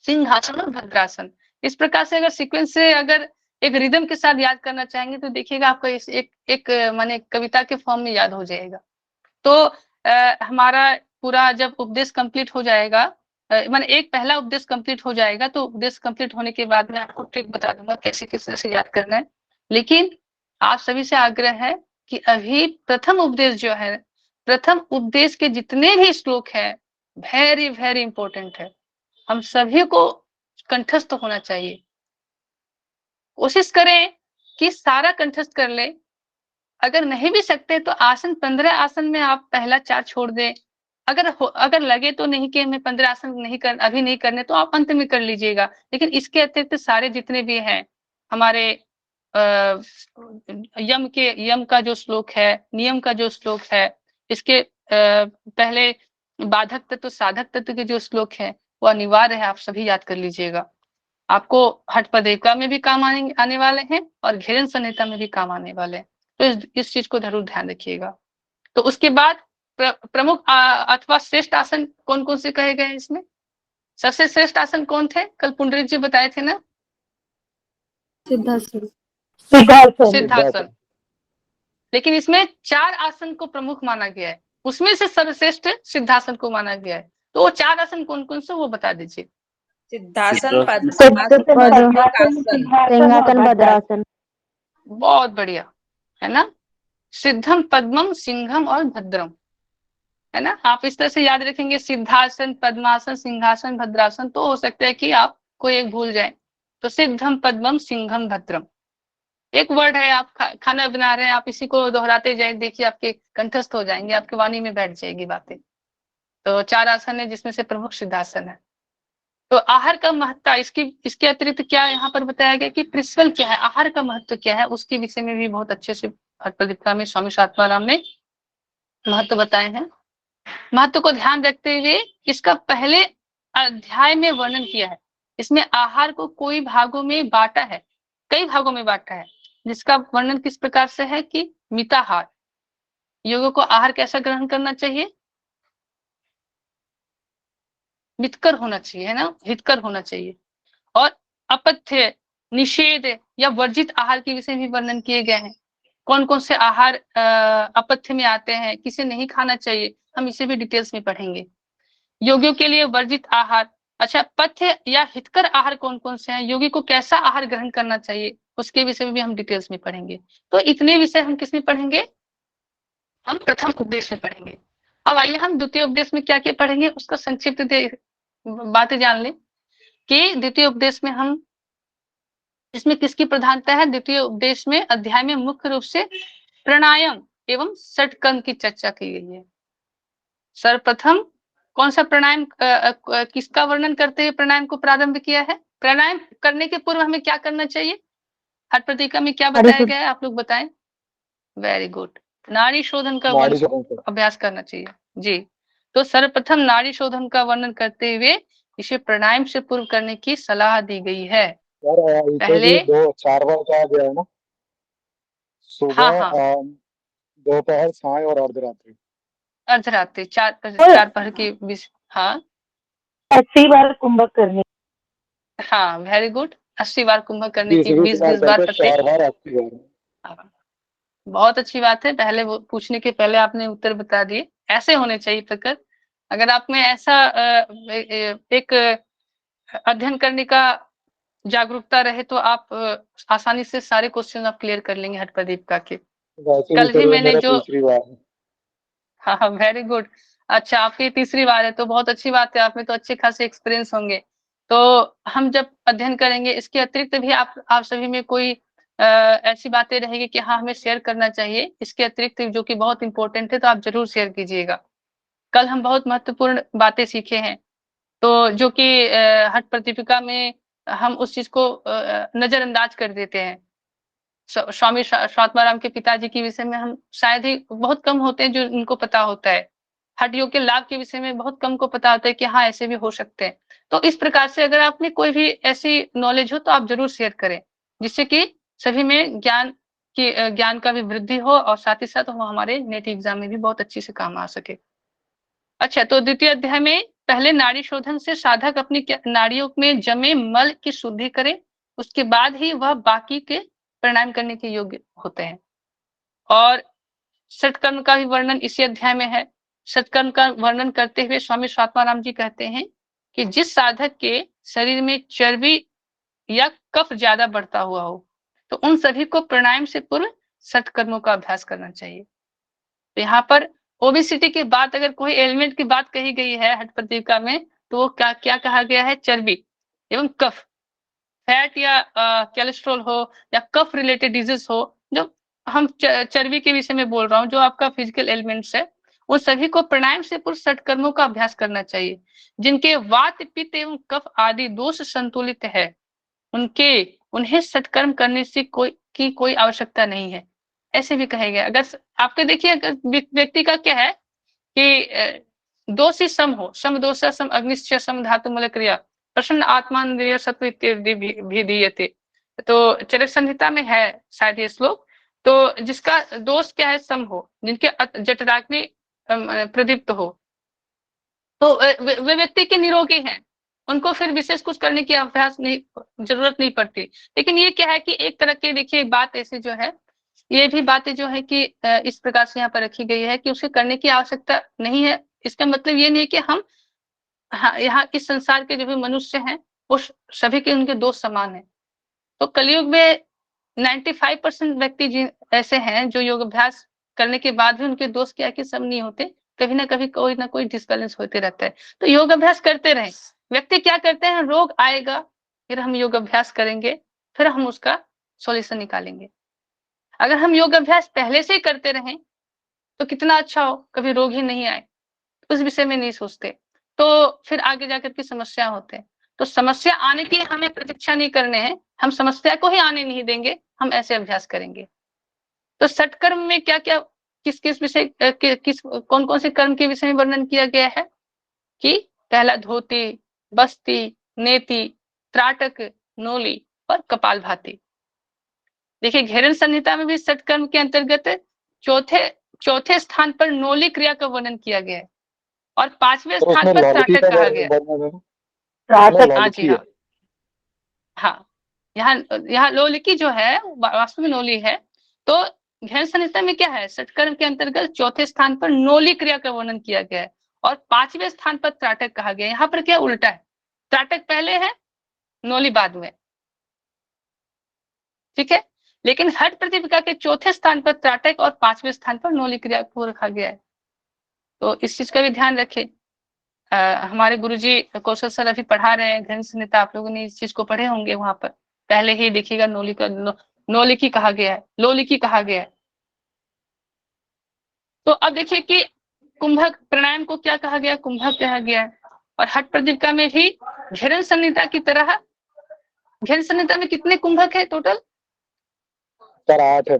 सिंहासन और भद्रासन। इस प्रकार से अगर सीक्वेंस से अगर एक रिदम के साथ याद करना चाहेंगे तो देखिएगा आपका इस एक माने कविता के फॉर्म में याद हो जाएगा। तो हमारा पूरा जब उपदेश कंप्लीट हो जाएगा, माने एक पहला उपदेश कंप्लीट हो जाएगा, तो उपदेश कंप्लीट होने के बाद मैं आपको ट्रिक बता दूंगा कैसे किस तरह से याद करना है। लेकिन आप सभी से आग्रह है कि अभी प्रथम उपदेश जो है, प्रथम उपदेश के जितने भी श्लोक है वेरी वेरी इंपॉर्टेंट है, हम सभी को कंठस्थ होना चाहिए। कोशिश करें कि सारा कंठस्थ कर ले, अगर नहीं भी सकते तो आसन 15 आसन में आप पहला 4 छोड़ दें। अगर लगे तो नहीं कि हमें 15 आसन अभी नहीं करने, तो आप अंत में कर लीजिएगा। लेकिन इसके अतिरिक्त सारे जितने भी हैं हमारे यम का जो श्लोक है, नियम का जो श्लोक है, इसके पहले बाधक तत्व साधक तत्व के जो श्लोक है वो अनिवार्य है, आप सभी याद कर लीजिएगा। आपको हठपदेका में भी काम आने वाले हैं और घेरन संहिता में भी काम आने वाले हैं। तो इस चीज को जरूर ध्यान रखिएगा। तो उसके बाद प्रमुख अथवा श्रेष्ठ आसन कौन कौन से कहे गए हैं इसमें? सबसे श्रेष्ठ आसन कौन थे? कल पुंडरीक जी बताए थे ना, सिद्धासन। लेकिन इसमें 4 आसन को प्रमुख माना गया है, उसमें से सर्वश्रेष्ठ सिद्धासन को माना गया है। तो वो 4 आसन कौन कौन से वो बता दीजिए। सिद्धासन, सिंहासन, भद्रासन। बहुत बढ़िया, है ना। सिद्धम, पद्मम, सिंहम और भद्रम, है ना। आप इस तरह से याद रखेंगे सिद्धासन, पद्मासन, सिंहासन, भद्रासन, तो हो सकता है कि आप कोई एक भूल जाए। तो सिद्धम, पद्मम, सिंहम, भद्रम एक वर्ड है। आप खाना बना रहे हैं, आप इसी को दोहराते जाए, देखिए आपके कंठस्थ हो जाएंगे, आपके वाणी में बैठ जाएगी बातें। तो 4 आसन है जिसमें से प्रमुख सिद्धासन है। तो आहार का महत्ता, इसके अतिरिक्त क्या यहाँ पर बताया गया कि प्रिंसिपल क्या है, आहार का महत्व क्या है, उसके विषय में भी बहुत अच्छे से हठपदिका में स्वामी शांताराम ने महत्व बताए हैं। महत्व को ध्यान रखते हुए इसका पहले अध्याय में वर्णन किया है। इसमें आहार को कई भागों में बांटा है, जिसका वर्णन किस प्रकार से है कि मिताहार, योगियों को आहार कैसा ग्रहण करना चाहिए, मितकर होना चाहिए, है ना, हितकर होना चाहिए। और अपथ्य, निषेध या वर्जित आहार के विषय भी वर्णन किए गए हैं। कौन कौन से आहार अपथ्य में आते हैं, किसे नहीं खाना चाहिए, हम इसे भी डिटेल्स में पढ़ेंगे। योगियों के लिए वर्जित आहार, अच्छा पथ्य या हितकर आहार कौन कौन से हैं, योगी को कैसा आहार ग्रहण करना चाहिए, उसके विषय में भी हम डिटेल्स में पढ़ेंगे। तो इतने विषय हम किस में पढ़ेंगे, हम प्रथम उपदेश में पढ़ेंगे। अब आइए हम द्वितीय उपदेश में क्या क्या पढ़ेंगे उसका संक्षिप्त बातें जान लें कि द्वितीय उपदेश में हम इसमें किसकी प्रधानता है। द्वितीय उपदेश में अध्याय में मुख्य रूप से प्राणायाम एवं षटकर्म की चर्चा की गई है। सर्वप्रथम कौन सा प्राणायाम किसका वर्णन करते हुए प्राणायाम को प्रारंभ किया है। प्राणायाम करने के पूर्व हमें क्या करना चाहिए, हठ प्रतीका में क्या बताया गया है, आप लोग बताएं। वेरी गुड, नाड़ी शोधन का अभ्यास करना चाहिए जी। तो सर्वप्रथम नाड़ी शोधन का वर्णन करते हुए इसे प्राणायाम से पूर्व करने की सलाह दी गई है। पहले 4 बार कहा गया है ना, सुबह, दोपहर, साय और अर्धरात्रि, चार पहर के बीच। हाँ 80 बार कुंभक करने। हाँ वेरी गुड, 80 बार कुंभक करने की, 20-20 बार प्रत्येक। बहुत अच्छी बात है, पहले वो पूछने के पहले आपने उत्तर बता दिए। ऐसे होने चाहिए प्रकार। अगर आप में ऐसा एक अध्ययन करने का जागरूकता रहे तो आप आसानी से सारे क्वेश्चन आप क्लियर कर लेंगे हठ प्रदीप के। कल भी मैंने जो हाँ वेरी गुड, अच्छा आपकी तीसरी बार है तो बहुत अच्छी बात है, आप में तो अच्छे खासे एक्सपीरियंस होंगे। तो हम जब अध्ययन करेंगे इसके अतिरिक्त भी आप सभी में कोई ऐसी बातें रहेगी कि हाँ हमें शेयर करना चाहिए, इसके अतिरिक्त जो कि बहुत इंपॉर्टेंट है तो आप जरूर शेयर कीजिएगा। कल हम बहुत महत्वपूर्ण बातें सीखे हैं, तो जो कि हठ प्रतिपिका में हम उस चीज को नजरअंदाज कर देते हैं। स्वामी स्वात्माराम के पिताजी के विषय में हम शायद ही बहुत कम होते हैं जो इनको पता होता है। हठ योग के लाभ के विषय में बहुत कम को पता होता है कि हाँ ऐसे भी हो सकते हैं। तो इस प्रकार से अगर आप में कोई भी ऐसी नॉलेज हो तो आप जरूर शेयर करें, जिससे कि सभी में ज्ञान का भी वृद्धि हो और साथ ही साथ वो हमारे नेट एग्जाम में भी बहुत अच्छी से काम आ सके। अच्छा, तो द्वितीय अध्याय में पहले नाड़ी शोधन से साधक अपनी नाड़ियों में जमे मल की शुद्धि करे, उसके बाद ही वह बाकी के प्राणायाम करने के योग्य होते हैं। और षटकर्म का भी वर्णन इसी अध्याय में है। षटकर्म का वर्णन करते हुए स्वामी स्वात्माराम जी कहते हैं कि जिस साधक के शरीर में चर्बी या कफ ज्यादा बढ़ता हुआ हो तो उन सभी को प्राणायाम से पूर्व षटकर्मों का अभ्यास करना चाहिए। तो यहाँ पर ओबेसिटी के बाद अगर कोई एलिमेंट की बात कही गई है हठ प्रतिपिका में तो वो क्या कहा गया है, चर्बी एवं कफ, फैट या कोलेस्ट्रॉल हो या कफ रिलेटेड डिजीज हो, जो हम चर्बी के विषय में बोल रहा हूँ, जो आपका फिजिकल एलिमेंट्स है, उन सभी को प्राणायाम से पूर्व षटकर्मों का अभ्यास करना चाहिए। जिनके वात पित्त एवं कफ आदि दोष संतुलित है उन्हें षटकर्म करने से कोई आवश्यकता नहीं है, ऐसे भी कहे गए। अगर आपके देखिए व्यक्ति का क्या है कि दोष ही सम हो, सम दोष सम अग्निश्च सम धातु मूल क्रिया प्रसन्न आत्मान्द्रिय सत्व इत्यादि भी दीयते, तो चरक संहिता में है शायद ये श्लोक। तो जिसका दोष क्या है, सम हो, जिनके जठराग्नि प्रदीप्त हो, तो वे व्यक्ति के निरोगी हैं, उनको फिर विशेष कुछ करने की जरूरत नहीं पड़ती। लेकिन ये क्या है कि एक तरह के देखिए बात ऐसी जो है, ये भी बातें जो है कि इस प्रकार से यहाँ पर रखी गई है कि उसे करने की आवश्यकता नहीं है। इसका मतलब ये नहीं कि हम यहाँ इस संसार के जो भी मनुष्य हैं वो सभी के उनके दोस्त समान है। तो कलयुग में 95% व्यक्ति ऐसे हैं जो योग अभ्यास करने के बाद भी उनके दोस्त क्या कि सब नहीं होते, कभी ना कभी कोई ना कोई डिसबैलेंस होते रहता है। तो योग अभ्यास करते रहें। व्यक्ति क्या करते हैं, रोग आएगा फिर हम योग अभ्यास करेंगे, फिर हम उसका सॉल्यूशन निकालेंगे। अगर हम योग अभ्यास पहले से ही करते रहें तो कितना अच्छा हो, कभी रोग ही नहीं आए, उस विषय में नहीं सोचते, तो फिर आगे जाकर की समस्या होते हैं। तो समस्या आने की हमें प्रतीक्षा नहीं करने हैं, हम समस्या को ही आने नहीं देंगे, हम ऐसे अभ्यास करेंगे। तो षटकर्म में क्या क्या किस किस विषय किस कौन कौन से कर्म के विषय में वर्णन किया गया है कि पहला धोती, बस्ती, नेति, त्राटक, नोली और कपालभाति। देखिए घेरन संहिता में भी सत्कर्म के अंतर्गत चौथे स्थान पर नोली क्रिया का वर्णन किया गया है और 5वें तो स्थान उसमें पर लौलिकी त्राटक का कहा गया है। वर्णन है ना? उसमें हाँ लौलिकी जी है। हाँ हाँ, यहाँ लोलिकी जो है वास्तव में नोली है। तो घेरन संहिता में क्या है, सत्कर्म के अंतर्गत चौथे स्थान पर नोली क्रिया का वर्णन किया गया है और 5वें स्थान पर त्राटक कहा गया है। यहाँ पर क्या उल्टा है, त्राटक पहले है, नोली बाद में, ठीक है। लेकिन हठ प्रतिपिका के चौथे स्थान पर त्राटक और 5वें स्थान पर नोली क्रिया को रखा गया है। तो इस चीज का भी ध्यान रखें। हमारे गुरुजी कौशल सर अभी पढ़ा रहे हैं घेरन संहिता, आप लोगों ने इस चीज को पढ़े होंगे। वहां पर पहले ही देखिएगा नोलिकी कहा गया है, लोलिकी कहा गया है। तो अब देखिए कि कुंभक प्राणायाम को क्या कहा गया, कुंभक कहा गया है। और हठ प्रतिपिका में भी घेरन संहिता की तरह, घेरन संहिता में कितने कुंभक है टोटल? सर 8 है।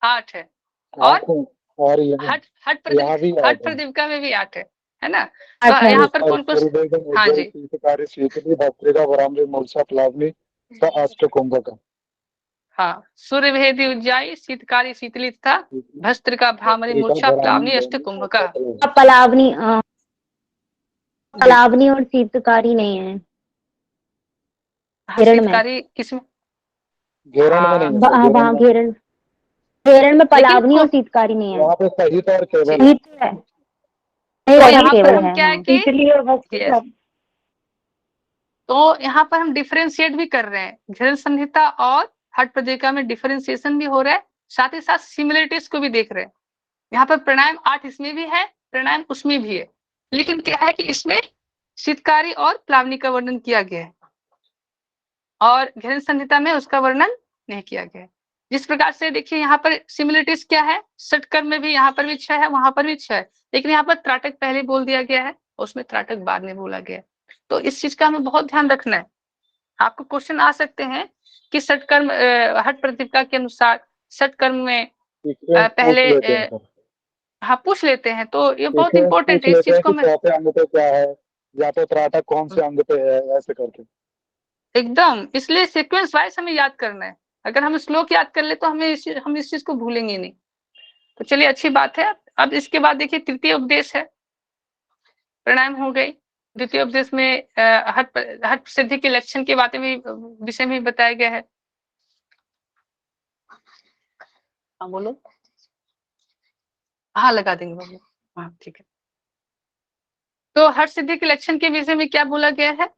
8 है। और यहाँ हठ भी 8 है। प्रतिपिका में भी 8 है ना। तो यहाँ पर कौन कौन, हाँ जी, शीतली, भस्त्रिका, वरामृत, मूर्छा, प्लावनी, अष्ट कुंभक। हाँ, सूर्य भेदी उज्जाई, शीतकारी शीतली तथा भस्त्रिका, भ्रामरी, मूर्छा, प्लावनी, अष्ट कुंभका। पलावनी पलावनी और शीतकारी नहीं है घेरन में। शीतकारी किसमें? घेरन में नहीं है। हाँ घेरन में पलावनी और शीतकारी नहीं है। यहाँ पे सहित और केवल सहित है, तो यहाँ पर केवल हम है। क्या है कि शीतली और भस्त्रिका। तो यहाँ पर हम डिफरेंशिएट भी कर रहे हैं, घेरन संहिता और हठ प्रतिपिका में डिफरेंशिएशन भी हो रहा है, साथ ही साथ सिमिलरिटीज को भी देख रहे हैं। यहाँ पर प्राणायाम 8 इसमें भी है, प्राणायाम उसमें भी है, लेकिन क्या है कि इसमें शीतकारी और प्लावनी का वर्णन किया गया है और घेरन संहिता में उसका वर्णन नहीं किया गया है। जिस प्रकार से देखिए यहाँ पर सिमिलरिटीज क्या है, सटकर्म में भी यहाँ पर भी 6 है, वहां पर भी 6 है, लेकिन यहाँ पर त्राटक पहले बोल दिया गया है, उसमें त्राटक बाद में बोला गया है। तो इस चीज का हमें बहुत ध्यान रखना है। आपको क्वेश्चन आ सकते हैं कि सटकर्म हठ प्रतिपिका के अनुसार सटकर्म में पहले हाँ पूछ लेते हैं, तो ये बहुत इंपॉर्टेंट है इस चीज को हमें चौथे अंग पे क्या है या तो त्राटक कौन से अंग पे है, ऐसे करके एकदम, इसलिए सीक्वेंस वाइज हमें याद करना है। अगर हम श्लोक याद कर ले तो हम इस चीज को भूलेंगे नहीं। तो चलिए अच्छी बात है। अब इसके बाद देखिए तृतीय उपदेश है, प्राणायाम हो गई। द्वितीय उपदेश में हठ सिद्धि के लक्षण के बारे में विषय में बताया गया है। हाँ बोलो, हाँ लगा देंगे बाबू, हाँ ठीक है। तो हठ सिद्धि के लक्षण के विषय में क्या बोला गया है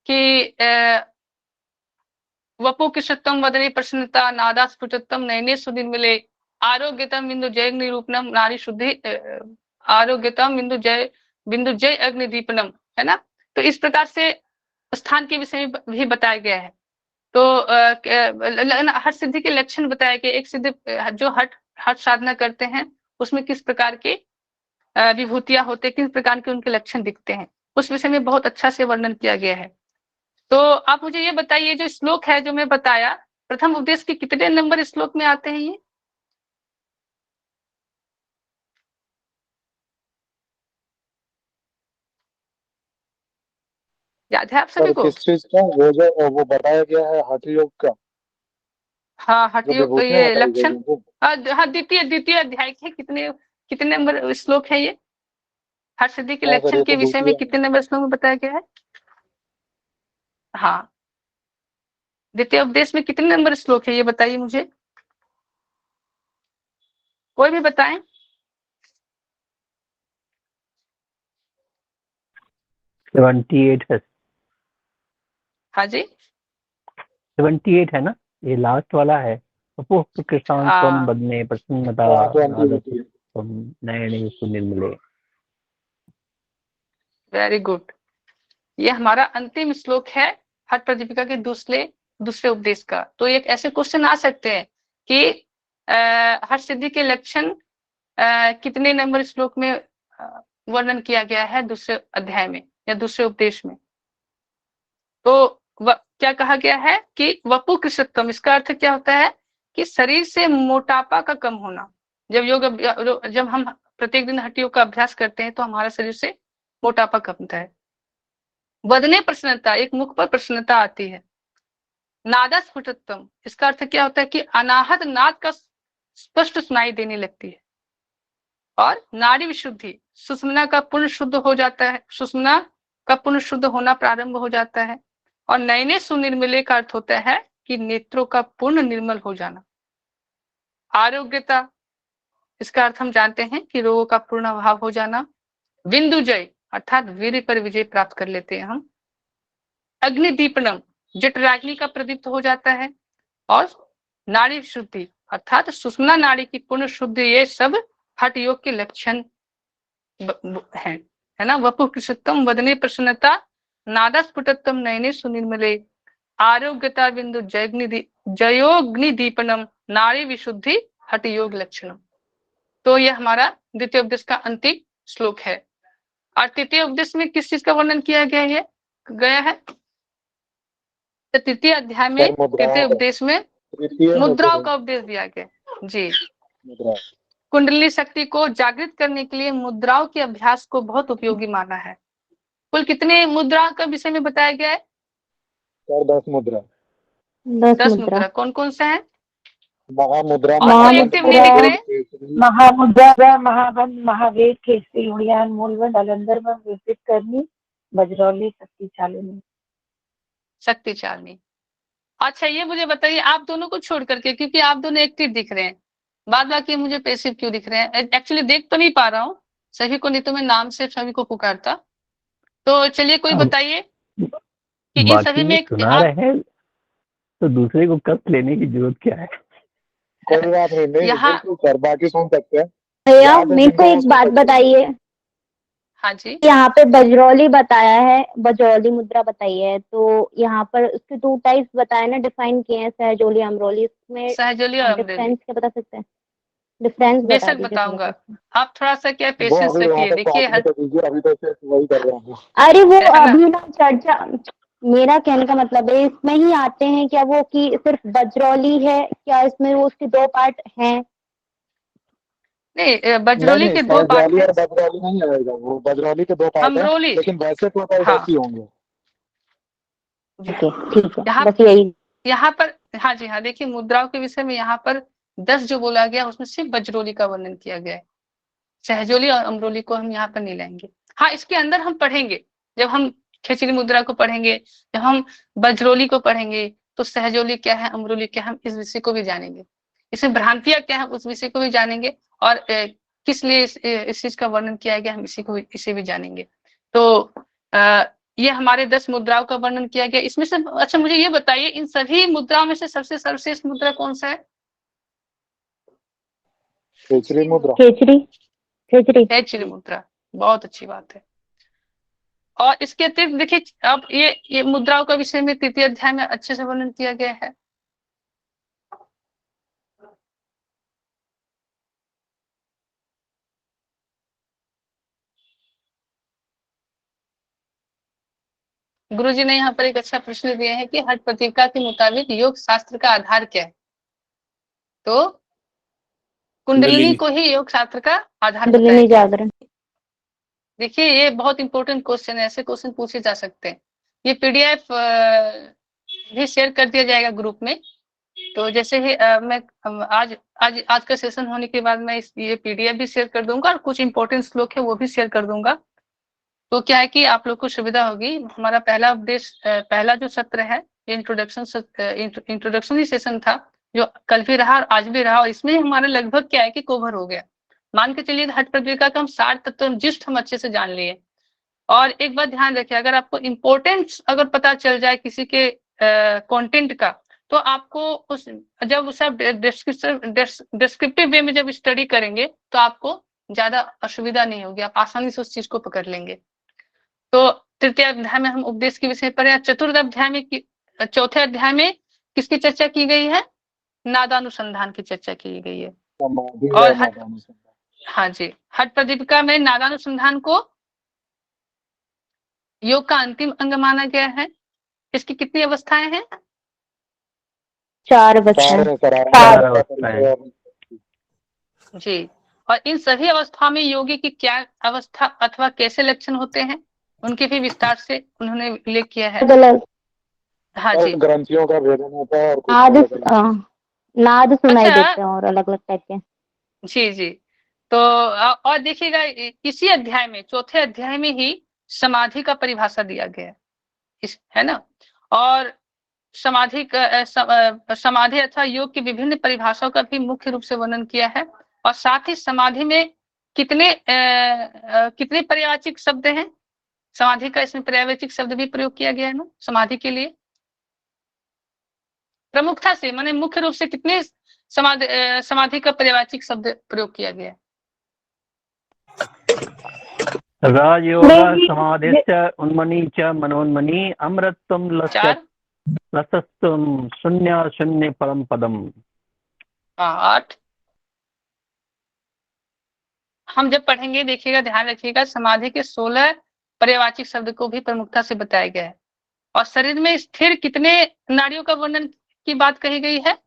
कि वपु कृष्णत्वम वदने प्रसन्नता, नादा स्फुटत्वम, नयने सुनिर्मले, आरोग्यतम बिंदु जय निरूपणम, नारी शुद्धि, आरोग्यतम बिंदु जय अग्नि दीपनम, है ना। तो इस प्रकार से स्थान के विषय में भी बताया गया है। तो हठ सिद्धि के लक्षण बताया गया। एक सिद्धि जो हठ साधना करते हैं उसमें किस प्रकार के विभूतियां होते हैं, किस प्रकार के उनके लक्षण दिखते हैं, उस विषय में बहुत अच्छा से वर्णन किया गया है। तो आप मुझे ये बताइए, जो श्लोक है जो मैं बताया, प्रथम उपदेश के कितने नंबर श्लोक में आते हैं ये? याद है आप सभी को? किस चीज का? वो बताया गया है हठ योग का। हाँ हठ योग, ये लक्षण, हाँ द्वितीय अध्याय के कितने नंबर श्लोक है ये? हठ सिद्धि के लक्षण के विषय में कितने नंबर श्लोक में बताया गया है? हाँ द्वितीय उपदेश में कितने नंबर श्लोक है ये बताइए मुझे, कोई भी बताएं। है। हाँ जी 78 है ना, ये लास्ट वाला है। किसान तुम बदने प्रसन्नता, नयने सुनिर्मले। वेरी गुड, ये हमारा अंतिम श्लोक है हठ प्रतिपिका के दूसरे उपदेश का। तो एक ऐसे क्वेश्चन आ सकते हैं कि हठ सिद्धि के लक्षण कितने नंबर श्लोक में वर्णन किया गया है दूसरे अध्याय में या दूसरे उपदेश में। तो क्या कहा गया है कि वपु कृषत्वम, इसका अर्थ क्या होता है कि शरीर से मोटापा का कम होना। जब हम प्रत्येक दिन हड्डियों का अभ्यास करते हैं तो हमारा शरीर से मोटापा कमता है। वदने प्रसन्नता, एक मुख पर प्रसन्नता आती है। नादा स्फुटतम, इसका अर्थ क्या होता है कि अनाहत नाद का स्पष्ट सुनाई देने लगती है। और नाड़ी विशुद्धि, सुषुम्ना का पूर्ण शुद्ध हो जाता है, सुषुम्ना का पूर्ण शुद्ध होना प्रारंभ हो जाता है। और नयने सुनिर्मले का अर्थ होता है कि नेत्रों का पूर्ण निर्मल हो जाना। आरोग्यता, इसका अर्थ हम जानते हैं कि रोगों का पूर्ण अभाव हो जाना। विंदुजय, अर्थात वीर्य पर विजय प्राप्त कर लेते हैं हम। अग्निदीपनम, जठराग्नि का प्रदीप्त हो जाता है। और नाड़ी शुद्धि, अर्थात सुषुम्ना नाड़ी की पूर्ण शुद्धि, ये सब हठ योग के लक्षण है ना। वपु कृषतम, वदने प्रसन्नता, नादा स्फुटतम, नयने सुनिर्मले, आरोग्यता, बिंदु जयोग्नि दीपनम, नाड़ी विशुद्धि, हठ योग लक्षणम। तो ये हमारा द्वितीय उपदेश का अंतिम श्लोक है। और तृतीय उपदेश में किस चीज का वर्णन किया गया है? तो तृतीय अध्याय में, तृतीय उपदेश में मुद्राओं का उपदेश दिया गया जी। कुंडली शक्ति को जागृत करने के लिए मुद्राओं के अभ्यास को बहुत उपयोगी माना है। कुल कितने मुद्रा का विषय में बताया गया है? 10 मुद्रा। 10 मुद्रा कौन कौन सा है? महामुद्रा, महामुद्रा, महाबंध, महावेद, केसरी, उड़ियान, मूलबंध, अलंदर में विकसित करनी, बजरौली, शक्ति चालनी। अच्छा ये मुझे बताइए, आप दोनों को छोड़ करके, क्योंकि आप दोनों एक्टिव दिख रहे हैं, बाद बाकी मुझे पैसिव क्यों दिख रहे हैं? एक्चुअली देख तो नहीं पा रहा हूँ सभी को, नहीं तो मैं नाम से सभी को पुकारता। तो चलिए कोई बताइए कि इन सभी में सुना रहे हैं तो दूसरे को कष्ट लेने की जरूरत क्या है? कोई बात नहीं, यहाँ सर बाकी सुन सकते हैं। भैया मेरे को एक बात बताइए। हाँ जी, यहाँ पे बजरौली बताया है, बजरौली मुद्रा बताई है, तो यहाँ पर उसके 2 टाइप्स बताए ना, डिफाइन किए हैं, सहजोली, अमरोली। इसमें सहजोली और डिफरेंस क्या बता सकते हैं? डिफरेंस बता बेशक दीजिए बताऊंगा। आप थोड़ा सा क्या पेशेंस अभी रखिए। देखिए अभी तो सिर्फ वही कर रहा हूँ। अरे वो अभी ना चर्चा, मेरा कहने का मतलब है इसमें ही आते हैं क्या वो, कि सिर्फ बजरौली है क्या इसमें? वो उसके 2 पार्ट हैं? नहीं, बजरौली के 2 पार्ट हैं। बजरौली नहीं आएगा, वो बजरौली के 2 पार्ट हैं, अमरोली, लेकिन वैसे टोटल 10 ही होंगे। ठीक है, बस यही। यहाँ पर हाँ जी हाँ, देखिए मुद्राओं के विषय में यहाँ पर 10 जो बोला गया उसमें सिर्फ बजरौली का वर्णन किया गया है। सहजोली और अमरोली को हम यहाँ पर नहीं लाएंगे। हाँ, इसके अंदर हम पढ़ेंगे, जब हम खिचड़ी मुद्रा को पढ़ेंगे, जब हम बजरौली को पढ़ेंगे, तो सहजोली क्या है, अमरोली क्या है, हम इस विषय को भी जानेंगे। इसमें भ्रांतियां क्या है उस विषय को भी जानेंगे, और किस लिए इस चीज का वर्णन किया गया हम इसे भी जानेंगे। तो ये हमारे 10 मुद्राओं का वर्णन किया गया। इसमें से अच्छा मुझे ये बताइए, इन सभी मुद्राओं में से सबसे सर्वश्रेष्ठ मुद्रा कौन सा है? खेचरी मुद्रा। खेचरी मुद्रा, बहुत अच्छी बात है। और इसके अतिरिक्त देखिए, अब ये मुद्राओं का विषय में तृतीय अध्याय में अच्छे से वर्णन किया गया है। गुरुजी ने यहाँ पर एक अच्छा प्रश्न दिया है कि हठ पत्रिका के मुताबिक योग शास्त्र का आधार क्या है? तो कुंडलिनी को ही योग शास्त्र का आधार बताया गया। देखिए ये बहुत इंपॉर्टेंट क्वेश्चन है, ऐसे क्वेश्चन पूछे जा सकते हैं। ये पीडीएफ भी शेयर कर दिया जाएगा ग्रुप में। तो जैसे ही मैं आज का सेशन होने के बाद मैं ये पीडीएफ भी शेयर कर दूंगा, और कुछ इंपॉर्टेंट श्लोक है वो भी शेयर कर दूंगा। तो क्या है कि आप लोग को सुविधा होगी। हमारा पहला उपदेश, पहला जो सत्र है, इंट्रोडक्शन ही सेशन था, जो कल भी रहा और आज भी रहा, और इसमें हमारा लगभग क्या है कि कवर हो गया। मान के चलिए हठ पत्रिका का हम 60 तत्व जिस्ट हम अच्छे से जान लिए। और एक बात ध्यान रखिए, अगर आपको इम्पोर्टेंस अगर पता चल जाए किसी के कंटेंट का, तो आपको जब उसे डिस्क्रिप्टिव वे में जब स्टडी करेंगे तो आपको ज्यादा असुविधा नहीं होगी, आप आसानी से उस चीज को पकड़ लेंगे। तो तृतीय अध्याय में हम उपदेश के विषय पर, चतुर्थ अध्याय में चौथे अध्याय में किसकी चर्चा की गई है? नादानुसंधान की चर्चा की गई है। और हाँ जी, हठ पत्रिका में नादानुसंधान को योग का अंतिम अंग माना गया है। इसकी कितनी अवस्थाएं हैं? 4 अवस्थाएं। जी। और इन सभी अवस्थाओं में योगी की क्या अवस्था अथवा कैसे लक्षण होते हैं, उनके भी विस्तार से उन्होंने उल्लेख किया है। हाँ जी। ग्रंथियों का भेदन होता है और कुछ नाद अलग अलग। नाद सुनाई अच्छा। देते हैं और अलग अलग टाइप के। जी जी। तो और देखिएगा इसी अध्याय में, चौथे अध्याय में ही समाधि का परिभाषा दिया गया है, है ना। और समाधि का समाधि अथवा योग की विभिन्न परिभाषाओं का भी मुख्य रूप से वर्णन किया है। और साथ ही समाधि में कितने पर्यायवाचिक शब्द हैं, समाधि का इसमें पर्यायवाचिक शब्द भी प्रयोग किया गया है ना समाधि के लिए। प्रमुखता से माने मुख्य रूप से कितने समाधि का पर्यायवाचिक शब्द प्रयोग किया गया है। राजयोग समाधिश्च उन्मनी च मनोन्मनी अमृतत्वं लसस्तुं शून्य शून्य परम पदम। 8 हम जब पढ़ेंगे देखिएगा, ध्यान रखिएगा, समाधि के 16 पर्यायवाचिक शब्द को भी प्रमुखता से बताया गया है। और शरीर में स्थिर कितने नाड़ियों का वर्णन की बात कही गई है,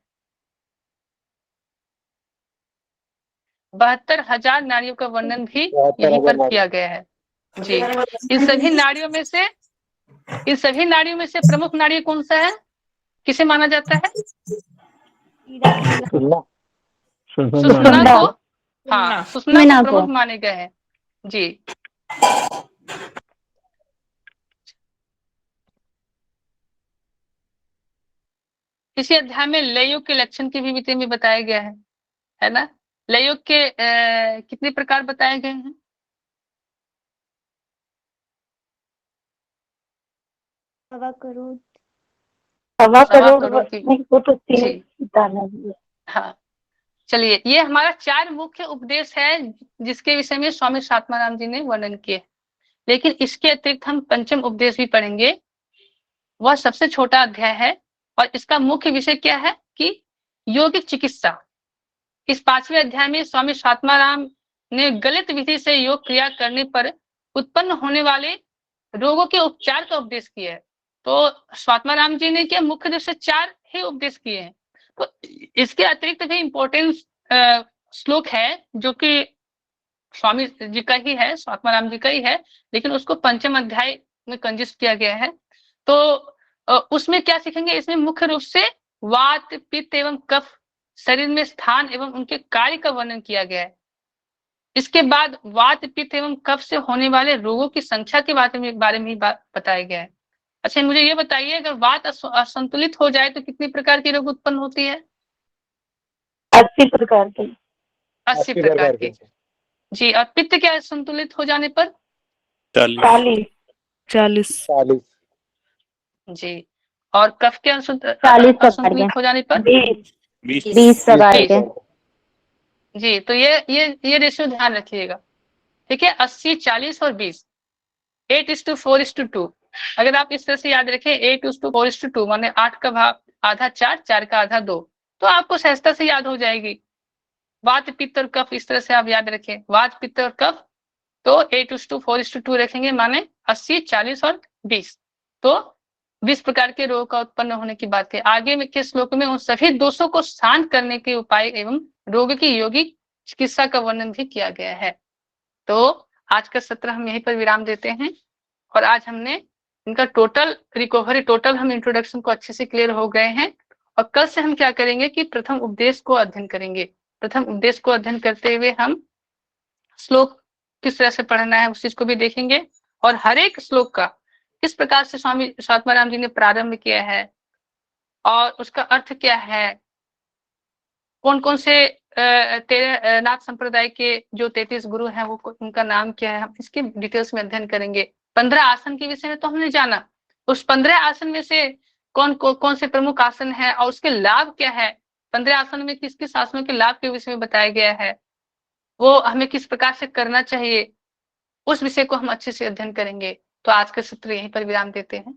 72,000 नाड़ियों का वर्णन भी यहीं पर किया गया है। जी। इन सभी नाड़ियों में से प्रमुख नाड़ी कौन सा है, किसे माना जाता है? सुषुम्ना को। हाँ, सुषुम्ना को प्रमुख माने गए हैं। जी। इसी अध्याय में लययोग के लक्षण के भी विषय में बताया गया है ना। लययोग के कितने प्रकार बताए गए हैं? सवा करोड़ की। हाँ, चलिए, ये हमारा 4 मुख्य उपदेश है जिसके विषय में स्वामी स्वात्माराम जी ने वर्णन किए। लेकिन इसके अतिरिक्त हम पंचम उपदेश भी पढ़ेंगे। वह सबसे छोटा अध्याय है और इसका मुख्य विषय क्या है कि योगिक चिकित्सा। इस 5वें अध्याय में स्वामी स्वात्माराम ने गलत विधि से योग क्रिया करने पर उत्पन्न होने वाले रोगों के उपचार का उपदेश किया है। तो स्वात्माराम जी ने क्या मुख्य रूप से 4 ही उपदेश किए हैं। तो इसके अतिरिक्त भी इम्पोर्टेंट श्लोक है जो कि स्वामी जी का ही है, स्वात्माराम जी का ही है, लेकिन उसको पंचम अध्याय में कंजेस्ट किया गया है। तो उसमें क्या सीखेंगे, इसमें मुख्य रूप से वात पित्त एवं कफ शरीर में स्थान एवं उनके कार्य का वर्णन किया गया है। इसके बाद वात पित्त एवं कफ से होने वाले रोगों की संख्या के बारे में ही बताया गया है। अच्छा, मुझे ये बताइए, अगर वात असंतुलित हो जाए तो कितनी प्रकार की रोग उत्पन्न होती है? 80 प्रकार की। 80 प्रकार की। जी। और पित्त क्या संतुलित हो जाने पर? 40। जी। और कफ के असंतुलित हो जाने पर? 20 प्रकार के। जी। तो ये रेशियो ध्यान रखिएगा, ठीक है। 80, 40 और 20, 8:4:2। अगर आप इस तरह से याद रखें 8:4:2 माने 8 का भाग आधा 4, 4 का आधा 2, तो आपको सहजता से याद हो जाएगी। वात पित्त और कफ इस तरह से आप याद रखें, वात पित्त और कफ, तो 8:4:2 रखेंगे माने 80, 40 और 20। तो 20 प्रकार के रोग का उत्पन्न होने की बात है। आगे के श्लोक में उन सभी दोषों को शांत करने के उपाय एवं रोग की यौगिक चिकित्सा का वर्णन भी किया गया है। तो आज का सत्र हम यहीं पर विराम देते हैं। और आज हमने इनका टोटल हम इंट्रोडक्शन को अच्छे से क्लियर हो गए हैं। और कल से हम क्या करेंगे कि प्रथम उपदेश को अध्ययन करेंगे। प्रथम उपदेश को अध्ययन करते हुए हम श्लोक किस तरह से पढ़ना है उस चीज को भी देखेंगे, और हर एक श्लोक का किस प्रकार से स्वामी स्वात्माराम जी ने प्रारंभ किया है और उसका अर्थ क्या है, कौन कौन से नाथ संप्रदाय के जो 33 गुरु हैं वो उनका नाम क्या है, हम इसके डिटेल्स में अध्ययन करेंगे। 15 आसन के विषय में तो हमने जाना, उस 15 आसन में से कौन से प्रमुख आसन है और उसके लाभ क्या है, 15 आसन में किस किस आसनों के लाभ के विषय में बताया गया है, वो हमें किस प्रकार से करना चाहिए, उस विषय को हम अच्छे से अध्ययन करेंगे। तो आज का सत्र यहीं पर विराम देते हैं।